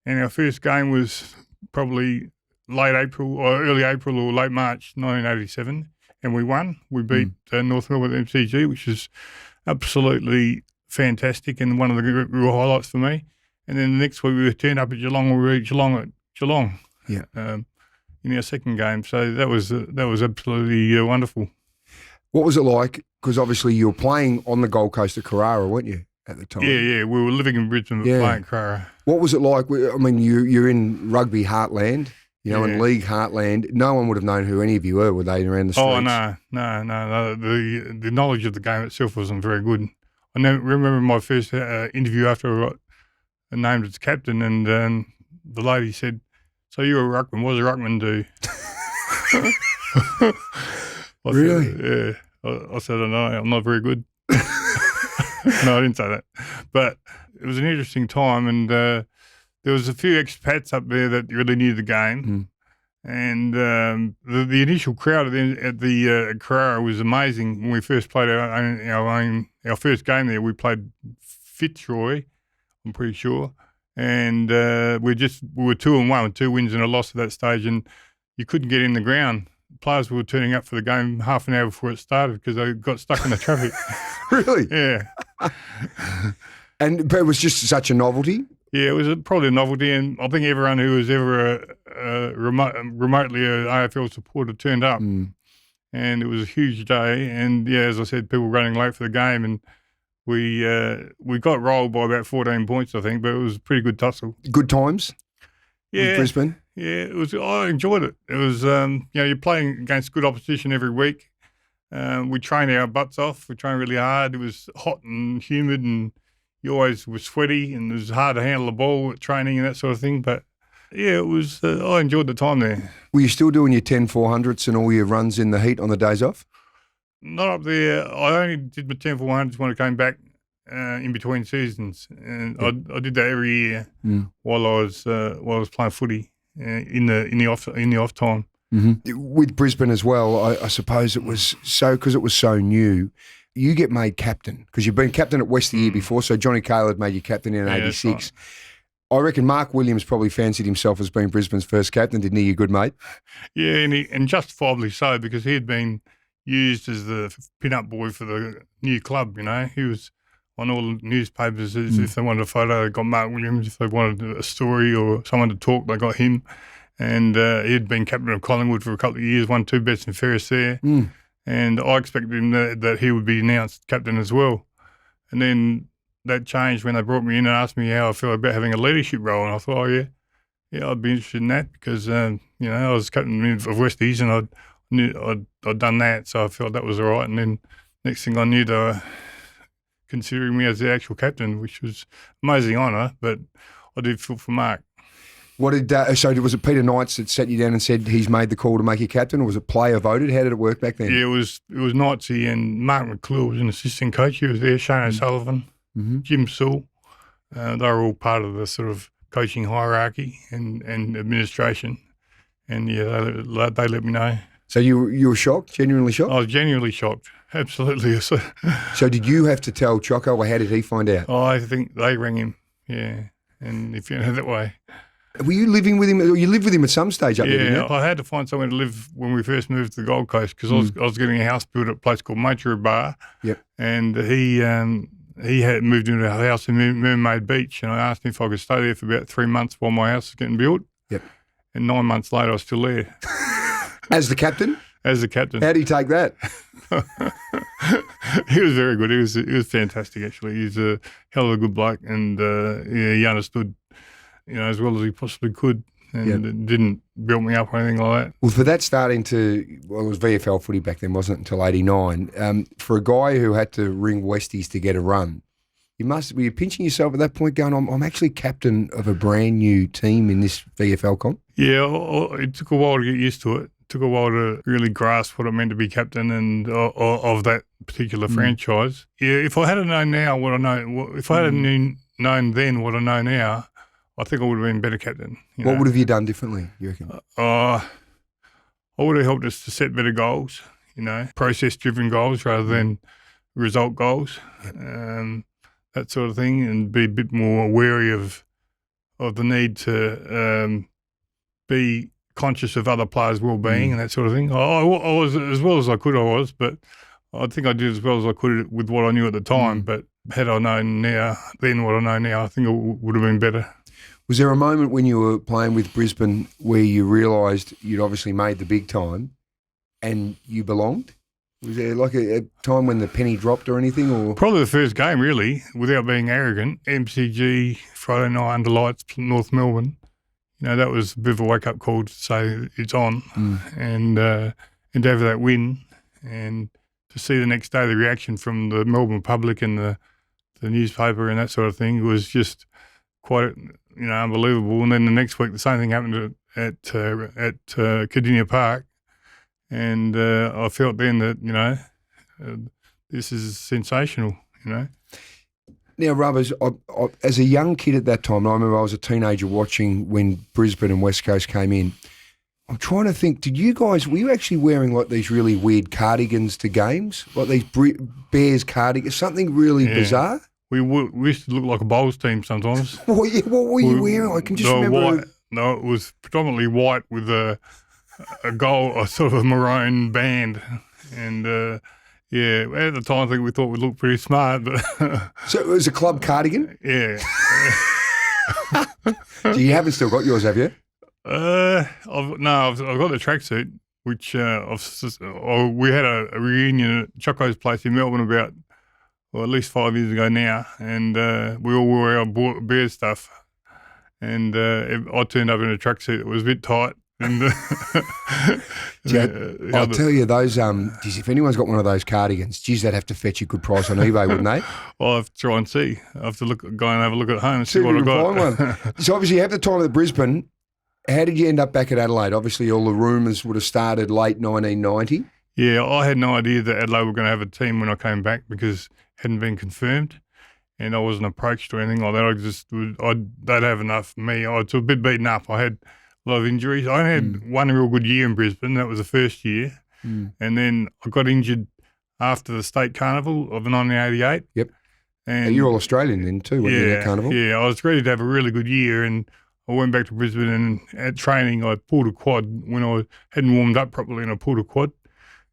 and our first game was probably late April or early April or late March 1987, and we won. We beat North Melbourne at MCG, which is absolutely fantastic and one of the real highlights for me. And then the next week we turned up at Geelong. We were at Geelong. Yeah. In our second game, so that was absolutely wonderful. What was it like? Because obviously you were playing on the Gold Coast at Carrara, weren't you, at the time? Yeah. We were living in Brisbane but playing at Carrara. What was it like? I mean, you're in rugby heartland, you know, in league heartland. No one would have known who any of you were they, around the streets? Oh, no. The knowledge of the game itself wasn't very good. I remember my first interview after I got named as captain, and the lady said, "So you're a ruckman. What does a ruckman do?" Really? Yeah. I said, "I know, I'm not very good." No, I didn't say that. But it was an interesting time, and there was a few expats up there that really knew the game. And the initial crowd at the Carrara was amazing. When we first played our first game there, we played Fitzroy, I'm pretty sure. And we were 2-1, 2 wins and a loss at that stage, and you couldn't get in the ground. Players were turning up for the game half an hour before it started because they got stuck in the traffic. Really? Yeah. But it was just such a novelty? Yeah, it was probably a novelty, and I think everyone who was ever remotely an AFL supporter turned up. And it was a huge day, and, yeah, as I said, people running late for the game, and we got rolled by about 14 points, I think, but it was a pretty good tussle. Good times? Yeah. With Brisbane? Yeah, it was. I enjoyed it. It was, you're playing against good opposition every week. We trained our butts off. We trained really hard. It was hot and humid, and you always were sweaty, and it was hard to handle the ball at training and that sort of thing. But, yeah, it was. I enjoyed the time there. Were you still doing your 10-400s and all your runs in the heat on the days off? Not up there. I only did my 10-400s when I came back in between seasons, and I did that every year while I was playing footy. In the off time. With Brisbane as well, I suppose it was because it was so new. You get made captain because you've been captain at West the year before. So Johnny Caleb made you captain in '86. Right. I reckon Mark Williams probably fancied himself as being Brisbane's first captain, didn't he? Your good mate. Yeah, and justifiably so, because he had been used as the pin-up boy for the new club. You know, he was on all the newspapers. If they wanted a photo, they got Mark Williams. If they wanted a story or someone to talk, they got him. And he had been captain of Collingwood for a couple of years, won 2 best and fairest there. And I expected him that he would be announced captain as well. And then that changed when they brought me in and asked me how I felt about having a leadership role. And I thought, I'd be interested in that because, I was captain of Westies and I'd done that. So I felt that was all right. And then next thing I knew, they were considering me as the actual captain, which was amazing honour, but I did feel for Mark. What did was it Peter Knights that sat you down and said he's made the call to make you captain, or was it player voted? How did it work back then? Yeah, it was Knightsy, and Mark McClure was an assistant coach. He was there, Shane O'Sullivan, Jim Sewell. They were all part of the sort of coaching hierarchy and administration, and yeah, they let me know. So you were shocked, genuinely shocked? I was genuinely shocked, absolutely. So did you have to tell Choco, or how did he find out? Oh, I think they rang him, yeah, and if you know that way. Were you living with him? You lived with him at some stage up there, didn't you? Yeah, I had to find somewhere to live when we first moved to the Gold Coast because I was getting a house built at a place called Matera Bar. Yep. And he he had moved into a house in Mermaid Beach, and I asked him if I could stay there for about 3 months while my house was getting built. Yep. And 9 months later, I was still there. As the captain? As the captain. How do you take that? He was very good. He was fantastic, actually. He's a hell of a good bloke, and he understood, as well as he possibly could, and didn't build me up or anything like that. Well, for that starting it was VFL footy back then, wasn't it, until 89. For a guy who had to ring Westies to get a run, were you pinching yourself at that point going, I'm actually captain of a brand new team in this VFL comp? Yeah, it took a while to get used to it. Took a while to really grasp what it meant to be captain and of that particular franchise. Yeah, if I had known now what I know, if I had known then what I know now, I think I would have been better captain. What would have you done differently, you reckon? I would have helped us to set better goals, process-driven goals rather than result goals, that sort of thing, and be a bit more wary of the need to be conscious of other players' well-being and that sort of thing. I was, as well as I could, but I think I did as well as I could with what I knew at the time. But had I known then what I know now, I think it would have been better. Was there a moment when you were playing with Brisbane where you realised you'd obviously made the big time and you belonged? Was there like a time when the penny dropped or anything? Or probably the first game, really, without being arrogant. MCG, Friday night under lights, North Melbourne. That was a bit of a wake-up call to say it's on, and to have that win, and to see the next day the reaction from the Melbourne public and the newspaper and that sort of thing was just quite unbelievable. And then the next week the same thing happened at Cardinia Park, and I felt then that this is sensational. Now, Rubbers, as a young kid at that time, and I remember I was a teenager watching when Brisbane and West Coast came in, I'm trying to think, were you actually wearing like these really weird cardigans to games? Like these Bears cardigans, something really bizarre? We used to look like a bowls team sometimes. What were you wearing? I can just remember. White. No, it was predominantly white with a sort of a maroon band. And yeah, at the time I think we thought we looked pretty smart. But so it was a club cardigan? Yeah. So you haven't still got yours, have you? I've got the tracksuit, which we had a reunion at Choco's place in Melbourne about, at least 5 years ago now, and we all wore our Bears stuff, and I turned up in a tracksuit that was a bit tight. And I'll tell you, those if anyone's got one of those cardigans, they'd have to fetch a good price on eBay, wouldn't they? I'll have to try and see. I have to go and have a look at home and see what I got. Find one. So obviously you have the time at Brisbane. How did you end up back at Adelaide? Obviously all the rumours would have started late 1990. Yeah, I had no idea that Adelaide were going to have a team when I came back because it hadn't been confirmed, and I wasn't approached or anything like that. They'd have enough for me. I was a bit beaten up. I had a lot of injuries. I only had one real good year in Brisbane. That was the first year. And then I got injured after the state carnival of 1988. Yep. And you're all Australian then too, weren't you, that carnival? Yeah, I was ready to have a really good year, and I went back to Brisbane, and at training I pulled a quad when I hadn't warmed up properly, and I pulled a quad,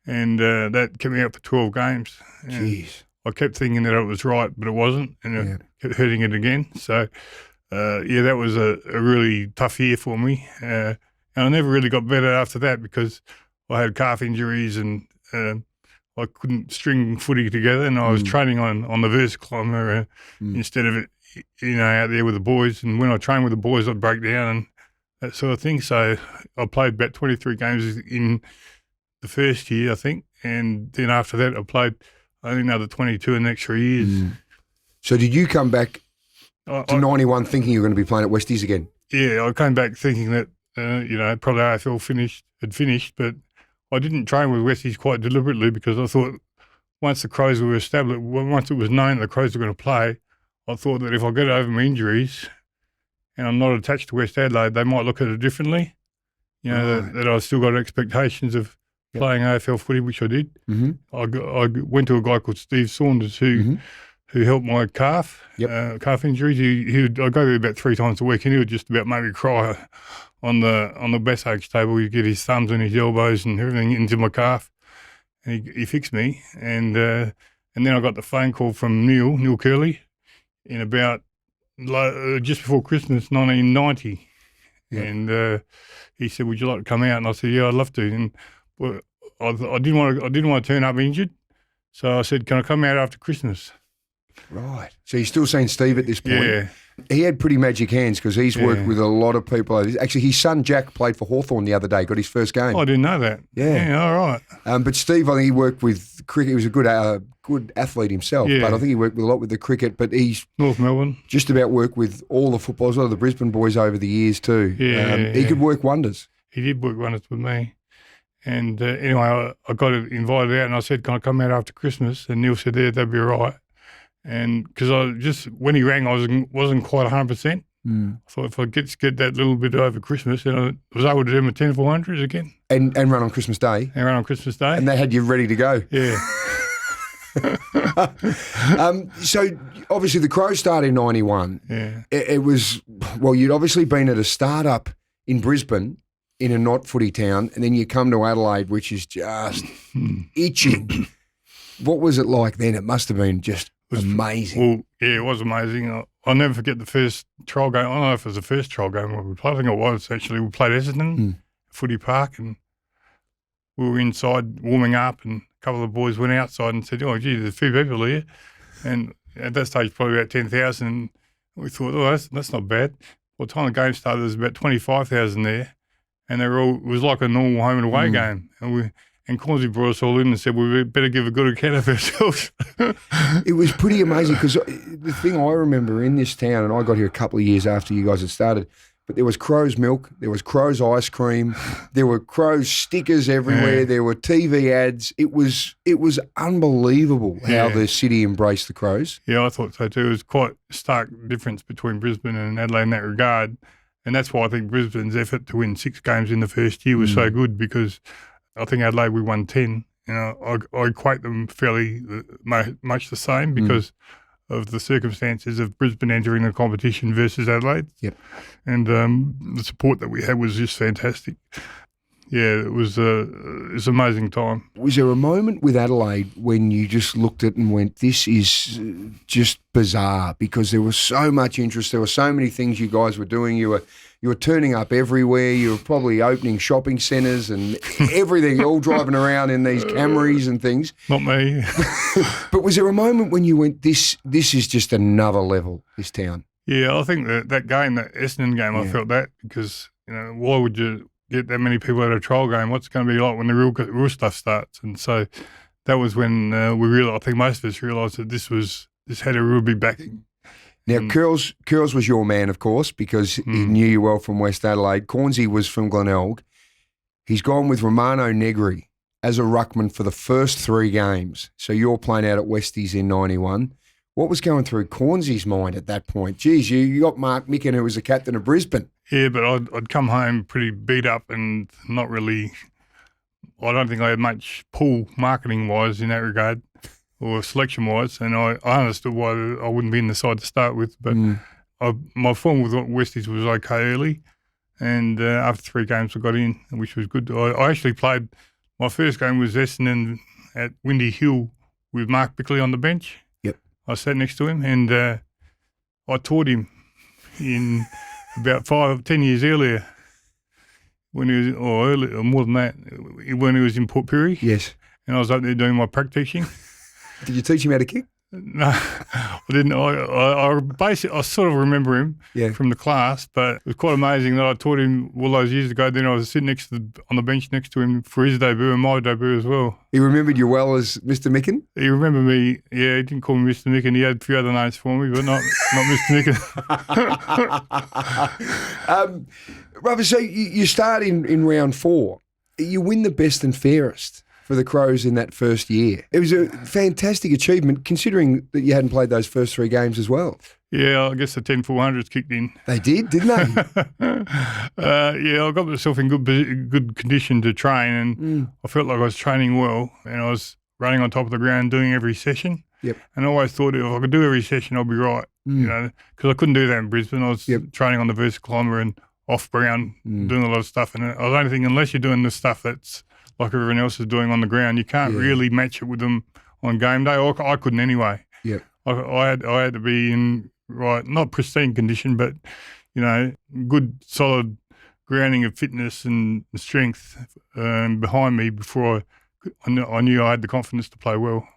and that kept me out for 12 games. Jeez. I kept thinking that it was right, but it wasn't, and it kept hurting it again. So, that was a really tough year for me. And I never really got better after that because I had calf injuries and I couldn't string footy together, and I was training on the versiclimber instead of it, out there with the boys. And when I trained with the boys, I'd break down and that sort of thing. So I played about 23 games in the first year, I think, and then after that I played only another 22 in the next 3 years. So did you come back to 91 thinking you were going to be playing at Westies again? Yeah, I came back thinking that, probably AFL had finished, but I didn't train with Westies quite deliberately because I thought once the Crows were established, once it was known the Crows were going to play, I thought that if I get over my injuries and I'm not attached to West Adelaide, they might look at it differently. That I still got expectations of playing AFL footy, which I did. I went to a guy called Steve Saunders who helped my calf injuries. I'd go there about 3 times a week, and he would just about make me cry on the best aches table. He'd get his thumbs and his elbows and everything into my calf, and he fixed me. And And then I got the phone call from Neil Curley, in about just before Christmas, 1990. Yeah. And he said, "Would you like to come out?" And I said, "Yeah, I'd love to." And well, I didn't want to turn up injured, so I said, "Can I come out after Christmas?" Right. So you're still seeing Steve at this point? Yeah. He had pretty magic hands because he's worked with a lot of people. Actually, his son Jack played for Hawthorn the other day, got his first game. Oh, I didn't know that. Yeah. All right. But Steve, I think he worked with cricket. He was a good athlete himself, Yeah. but I think he worked a lot with the cricket. But he's North Melbourne. just about worked with all the footballers, a lot of the Brisbane boys over the years too. He could work wonders. He did work wonders with me. And anyway, I got invited out and I said, "Can I come out after Christmas?" And Neil said, "Yeah, that'd be all right." And because when he rang, I wasn't quite 100%. I thought if I get that little bit over Christmas, then I was able to do my 10-400s again. And run on Christmas Day. And run on Christmas Day. And they had you ready to go. Yeah. So obviously the Crows started in 91. Yeah. It was, well, you'd obviously been at a startup in Brisbane in a not footy town, and then you come to Adelaide, which is just itching. What was it like then? It must have been just amazing. Well, yeah, it was amazing. I'll never forget the first trial game. I don't know if it was the first trial game we played. I think it was actually. We played Essendon, Footy Park, and we were inside warming up, and a couple of the boys went outside and said, "Oh, gee, there's a few people here." And at that stage, probably about 10,000. And we thought, "Oh, that's not bad." By the time the game started, there was about 25,000 there, and it was like a normal home and away game. And Cornsey brought us all in and said, "We better give a good account of ourselves." It was pretty amazing because the thing I remember in this town, and I got here a couple of years after you guys had started, but there was Crow's milk, there was Crow's ice cream, there were Crow's stickers everywhere, there were TV ads. It was unbelievable how the city embraced the Crows. Yeah, I thought so too. It was quite a stark difference between Brisbane and Adelaide in that regard. And that's why I think Brisbane's effort to win 6 games in the first year was so good, because I think Adelaide, we won 10. You know, I equate them fairly much the same because of the circumstances of Brisbane entering the competition versus Adelaide. Yep. And the support that we had was just fantastic. Yeah, it was an amazing time. Was there a moment with Adelaide when you just looked at it and went, this is just bizarre, because there was so much interest, there were so many things you guys were doing, you were turning up everywhere, you were probably opening shopping centres and everything, all driving around in these Camrys and things. Not me. But was there a moment when you went, this is just another level, this town? Yeah, I think that game, that Essendon game, I felt that, because, you know, why would you get that many people at a trial game? What's it going to be like when the real stuff starts? And so that was when we realised, I think most of us realised that this had a real big backing. Now, Curls was your man, of course, because he knew you well from West Adelaide. Cornsey was from Glenelg. He's gone with Romano Negri as a ruckman for the first 3 games. So you're playing out at Westies in 91. What was going through Cornsey's mind at that point? Geez, you got Mark Mickan, who was the captain of Brisbane. Yeah, but I'd come home pretty beat up and not really – I don't think I had much pull marketing-wise in that regard or selection-wise, and I understood why I wouldn't be in the side to start with. But my form with Westies was okay early, and after 3 games I got in, which was good. I actually played – my first game was Essendon at Windy Hill with Mark Bickley on the bench. Yep. I sat next to him, and I taught him in – about 5-10 years earlier, when he was, or more than that, when he was in Port Pirie. Yes. And I was up there doing my prac teaching. Did you teach him how to kick? No, I didn't. I sort of remember him from the class, but it was quite amazing that I taught him all those years ago. Then I was sitting on the bench next to him for his debut and my debut as well. He remembered you well as Mr. Mickan? He remembered me. Yeah, he didn't call me Mr. Mickan. He had a few other names for me, but not Mr. Mickan. Rubber, so you start in round 4. You win the best and fairest for the Crows in that first year. It was a fantastic achievement, considering that you hadn't played those first 3 games as well. Yeah, I guess the 10-400s kicked in. They did, didn't they? Yeah, I got myself in good condition to train, and I felt like I was training well, and I was running on top of the ground doing every session. Yep. And I always thought if I could do every session, I'll be right. You know, because I couldn't do that in Brisbane. I was training on the vertical kilometre and off ground, doing a lot of stuff. And I was only thinking, unless you're doing the stuff that's like everyone else is doing on the ground, you can't really match it with them on game day. I couldn't anyway. Yep. I had to be in not pristine condition, but good solid grounding of fitness and strength behind me before I knew I had the confidence to play well.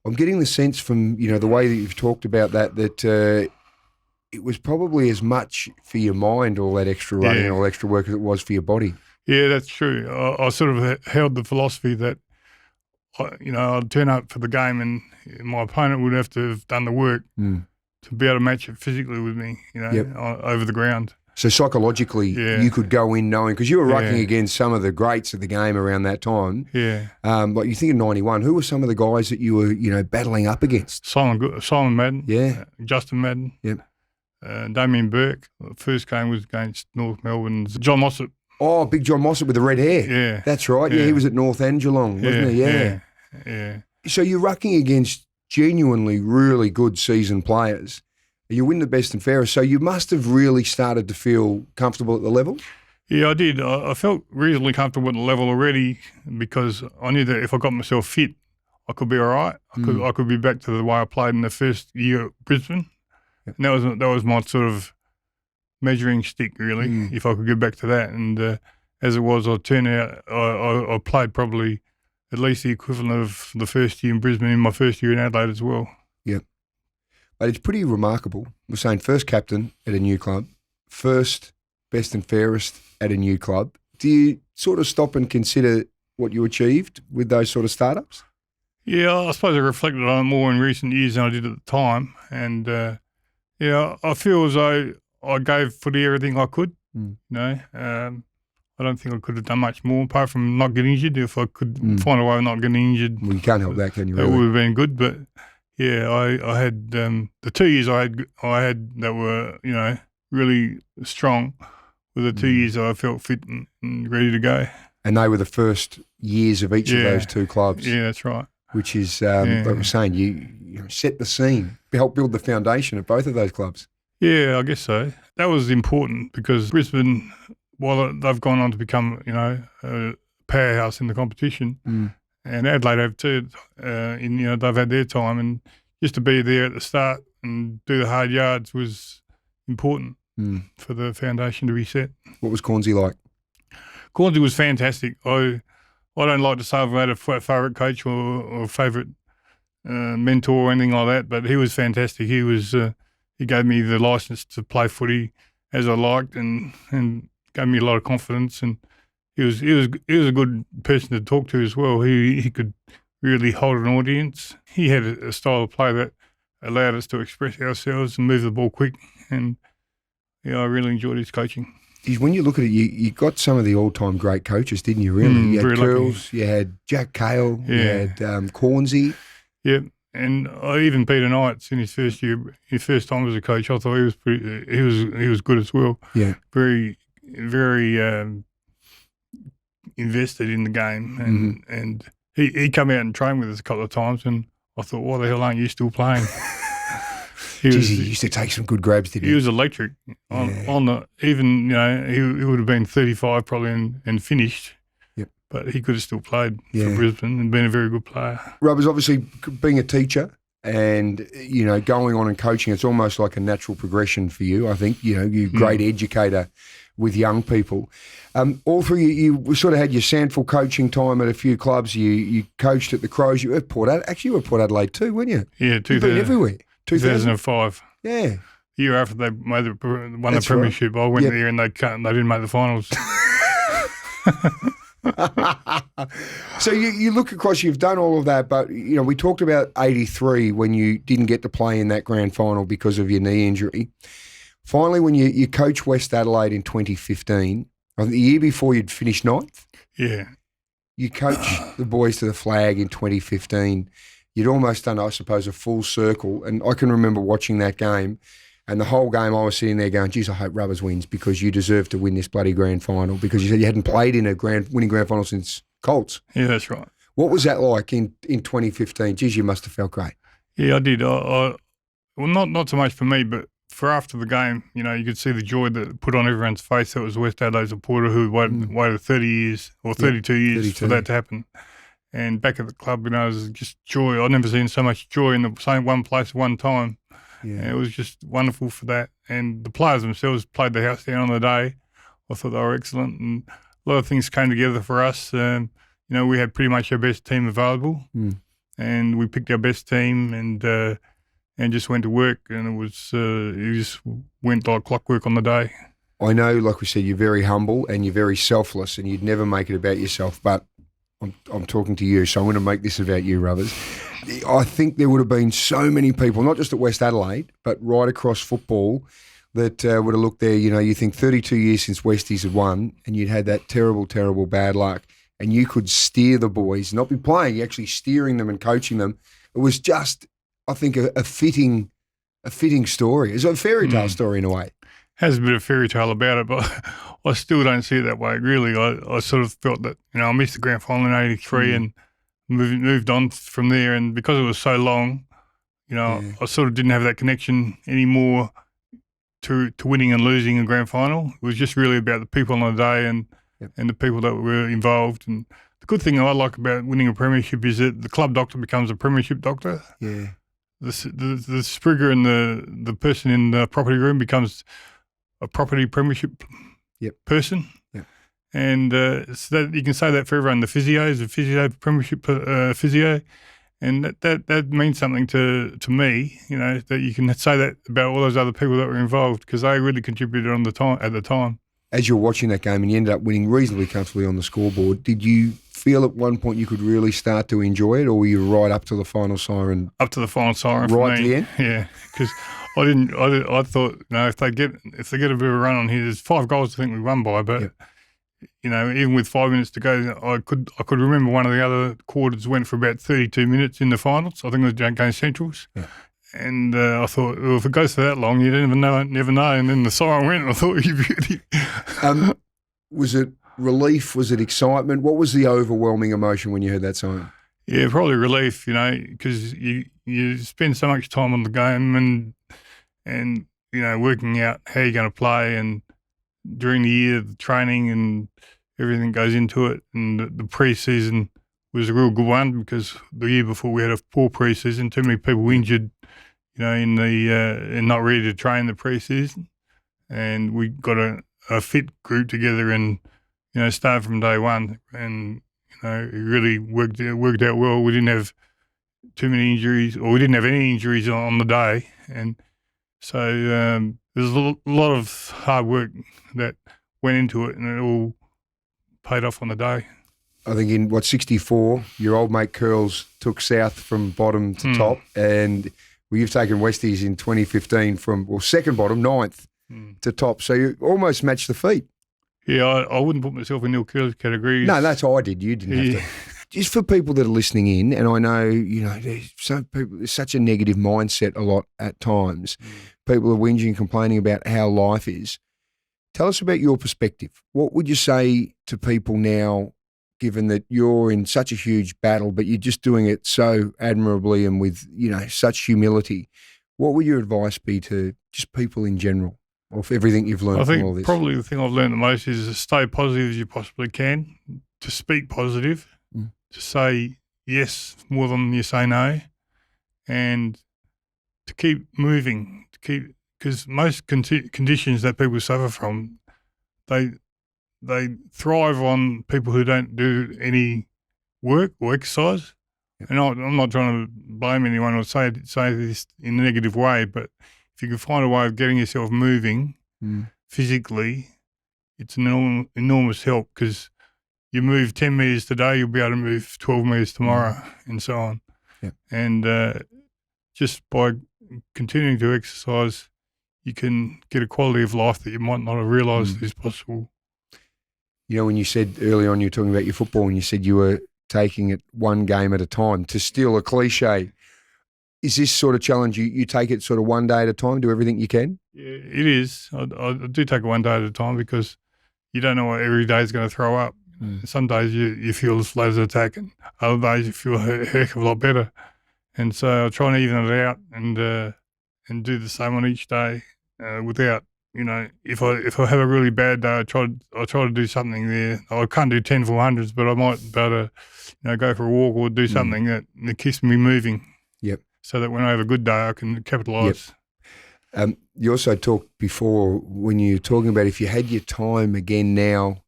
I'm getting the sense from the way that you've talked about that it was probably as much for your mind, all that extra running and all extra work, as it was for your body. Yeah, that's true. I sort of held the philosophy that I'd turn up for the game and my opponent would have to have done the work to be able to match it physically with me, over the ground. So psychologically, you could go in knowing, because you were rucking against some of the greats of the game around that time. Yeah. Like you think of 91, who were some of the guys that you were, battling up against? Simon Madden. Yeah. Justin Madden. Yep. Damien Burke. The first game was against North Melbourne's John Mossop. Oh, big John Mossop with the red hair. Yeah. That's right. Yeah, he was at North and Geelong, wasn't he? Yeah. So you're rucking against genuinely really good seasoned players. You win the best and fairest, so you must have really started to feel comfortable at the level? Yeah, I did. I felt reasonably comfortable at the level already because I knew that if I got myself fit, I could be all right. I could be back to the way I played in the first year at Brisbane. Yep. And that was my sort of measuring stick, really, if I could get back to that. And as it was, I played probably at least the equivalent of the first year in Brisbane in my first year in Adelaide as well. Yep. But it's pretty remarkable. We're saying first captain at a new club, first best and fairest at a new club. Do you sort of stop and consider what you achieved with those sort of startups? Yeah, I suppose I reflected on it more in recent years than I did at the time. And, I feel as though I gave footy everything I could. I don't think I could have done much more apart from not getting injured. If I could find a way of not getting injured. Well, you can't help that, can you? That really? would have been good, but... Yeah, I had the 2 years I had that were really strong were the 2 years I felt fit and ready to go. And they were the first years of each of those two clubs. Yeah, that's right. Which is, like we're saying, you set the scene, help build the foundation of both of those clubs. Yeah, I guess so. That was important because Brisbane, while they've gone on to become a powerhouse in the competition. And Adelaide have too. They've had their time, and just to be there at the start and do the hard yards was important for the foundation to be set. What was Cornsey like? Cornsey was fantastic. I don't like to say I've had a favourite coach or favourite mentor or anything like that, but he was fantastic. He gave me the licence to play footy as I liked, and gave me a lot of confidence. And he was a good person to talk to as well. He could really hold an audience. He had a style of play that allowed us to express ourselves and move the ball quick. And I really enjoyed his coaching. When you look at it, you got some of the all-time great coaches, didn't you? Really, you had Curls, you had Jack Cale, you had Cornsey. Yep, and even Peter Knights in his first time as a coach, I thought he was good as well. Yeah, very, very. Invested in the game, and he come out and trained with us a couple of times, and I thought, why the hell aren't you still playing? He used to take some good grabs, didn't he? He was electric. He would have been 35 probably and finished. Yep. But he could have still played for Brisbane and been a very good player. Rubbers, obviously being a teacher and going on and coaching, it's almost like a natural progression for you. I think you're a great educator with young people. All through you sort of had your SANFL coaching time at a few clubs. You coached at the Crows. You were at Port Adelaide. Actually, you were at Port Adelaide too, weren't you? Yeah, You've been everywhere. 2005. Yeah. The year after they won the premiership, I went there and they didn't make the finals. So you look across, you've done all of that, but we talked about 83 when you didn't get to play in that grand final because of your knee injury. Finally, when you coached West Adelaide in 2015, I think the year before you'd finished ninth. Yeah. You coached the boys to the flag in 2015. You'd almost done, I suppose, a full circle. And I can remember watching that game, and the whole game I was sitting there going, geez, I hope Rubbers wins because you deserve to win this bloody grand final, because you said you hadn't played in a winning grand final since Colts. Yeah, that's right. What was that like in 2015? Geez, you must have felt great. Yeah, I did. Well, not so much for me, but for after the game, you could see the joy that it put on everyone's face. That was West Adelaide supporter who waited 30 years or 32 years 32. For that to happen. And back at the club, it was just joy. I've never seen so much joy in the same one place at one time. Yeah. And it was just wonderful for that. And the players themselves played the house down on the day. I thought they were excellent, and a lot of things came together for us. We had pretty much our best team available, and we picked our best team and just went to work, and it just went like clockwork on the day. I know, like we said, you're very humble and you're very selfless, and you'd never make it about yourself, but I'm talking to you, so I'm going to make this about you, Rubbers. I think there would have been so many people, not just at West Adelaide, but right across football, that would have looked there. You think 32 years since Westies had won, and you'd had that terrible, terrible bad luck, and you could steer the boys, not be playing, you're actually steering them and coaching them. It was just, I think, a fitting story. It's a fairy tale story in a way. Has a bit of fairy tale about it, but I still don't see it that way. Really, I sort of felt that I missed the grand final in '83 and moved on from there. And because it was so long, I sort of didn't have that connection anymore to winning and losing a grand final. It was just really about the people on the day and the people that were involved. And the good thing I like about winning a premiership is that the club doctor becomes a premiership doctor. Yeah. The sprigger and the person in the property room becomes a property premiership person. Yep. And so that you can say that for everyone. The physio is a physio premiership physio, and that means something to me. That you can say that about all those other people that were involved, because they really contributed at the time. As you're watching that game and you ended up winning reasonably comfortably on the scoreboard, did you feel at one point you could really start to enjoy it, or were you right up to the final siren? Up to the final siren, right for me. To the end. Yeah, because I thought, if they get a bit of a run on here, there's 5 goals I think we won by, but even with 5 minutes to go, I could remember one of the other quarters went for about 32 minutes in the finals. I think it was against Centrals. Yeah. And I thought, well, if it goes for that long, you never know. And then the siren went, and I thought, you beauty. Was it relief? Was it excitement? What was the overwhelming emotion when you heard that siren? Yeah, probably relief, because you spend so much time on the game and working out how you're going to play, and during the year, the training and everything goes into it. And the pre-season was a real good one, because the year before we had a poor pre-season, too many people injured, and not ready to train the pre-season. And we got a fit group together and, started from day one, and, it really worked out well. We didn't have too many injuries, or we didn't have any injuries on the day. And so there's a lot of hard work that went into it, and it all paid off on the day. I think in 64, your old mate Curls took South from bottom to top, and you've taken Westies in 2015 from second bottom, 9th to top. So you almost matched the feat. Yeah, I wouldn't put myself in Neil Curls categories. No, that's how I did. You didn't have to. Just for people that are listening in, and I know there's such a negative mindset a lot at times. People are whinging and complaining about how life is. Tell us about your perspective. What would you say to people now, given that you're in such a huge battle, but you're just doing it so admirably and with, such humility? What would your advice be to just people in general, of everything you've learned from all this? I think probably the thing I've learned the most is to stay positive as you possibly can, to speak positive, to say yes more than you say no, and to keep moving, because most conditions that people suffer from, they thrive on people who don't do any work or exercise. And I'm not trying to blame anyone or say this in a negative way, but if you can find a way of getting yourself moving physically, it's an enormous help, because you move 10 metres today, you'll be able to move 12 metres tomorrow, and so on. Yeah. And just by continuing to exercise, you can get a quality of life that you might not have realised is possible. When you said early on, you were talking about your football, and you said you were taking it one game at a time, to steal a cliche. Is this sort of challenge, you take it sort of one day at a time, do everything you can? Yeah, it is. I do take it one day at a time, because you don't know what every day is going to throw up. Some days you feel as slow as an attack, and other days you feel a heck of a lot better. And so I try and even it out and do the same on each day without if I have a really bad day, I try to do something there. I can't do 10 400s, but I might be able to, go for a walk or do something that keeps me moving. Yep. So that when I have a good day, I can capitalise. Yep. You also talked before when you were talking about if you had your time again now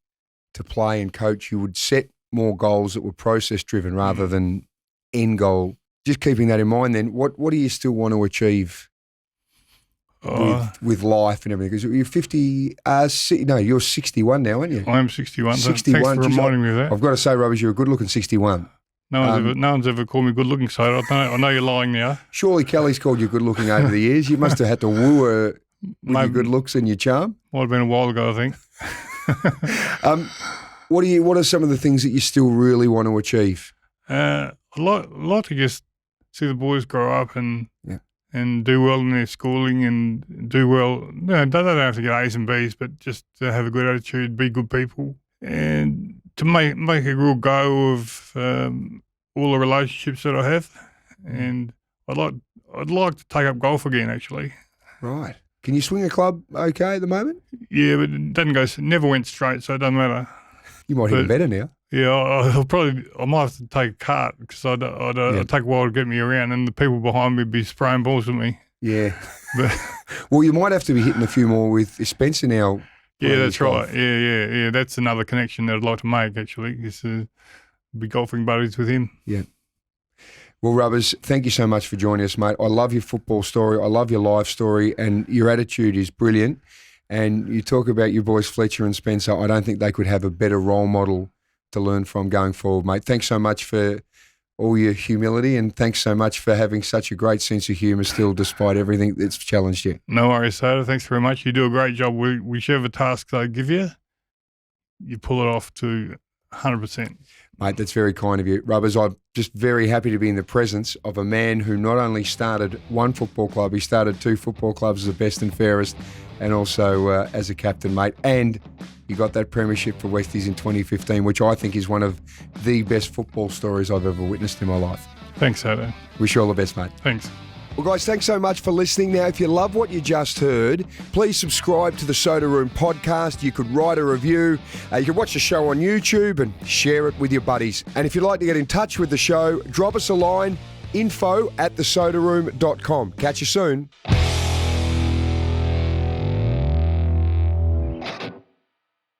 to play and coach, you would set more goals that were process-driven rather than end goal. Just keeping that in mind then, what do you still want to achieve with life and everything? Because you're 50, you're 61 now, aren't you? I am 61. 61. Thanks for reminding me of that. I've got to say, Robbers, you're a good-looking 61. No one's ever called me good-looking, so I know you're lying now. Surely Kelly's called you good-looking over the years. You must have had to woo her with your good looks and your charm. Might have been a while ago, I think. What are some of the things that you still really want to achieve? I'd like to just see the boys grow up and do well in their schooling and do well. They don't have to get A's and B's, but just to have a good attitude, be good people, and to make a real go of all the relationships that I have. And I'd like to take up golf again, actually. Right. Can you swing a club okay at the moment? Yeah, but it doesn't go. Never went straight, so it doesn't matter. You might hit it better now. Yeah, I might have to take a cart because it'd take a while to get me around, and the people behind me would be spraying balls at me. Yeah. Well, you might have to be hitting a few more with Spencer now. Yeah, that's right. Yeah. That's another connection that I'd like to make, actually, is to be golfing buddies with him. Yeah. Well, Rubbers, thank you so much for joining us, mate. I love your football story. I love your life story, and your attitude is brilliant. And you talk about your boys Fletcher and Spencer. I don't think they could have a better role model to learn from going forward, mate. Thanks so much for all your humility, and thanks so much for having such a great sense of humour still, despite everything that's challenged you. No worries, Soda. Thanks very much. You do a great job. Whichever task they give you, you pull it off to 100%. Mate, that's very kind of you. Rubbers, I'm just very happy to be in the presence of a man who not only started one football club, he started 2 football clubs as the best and fairest, and also as a captain, mate. And you got that premiership for Westies in 2015, which I think is one of the best football stories I've ever witnessed in my life. Thanks, Soda. Wish you all the best, mate. Thanks. Well, guys, thanks so much for listening. Now, if you love what you just heard, please subscribe to the Soda Room podcast. You could write a review. You can watch the show on YouTube and share it with your buddies. And if you'd like to get in touch with the show, drop us a line, info@thesodaroom.com. Catch you soon.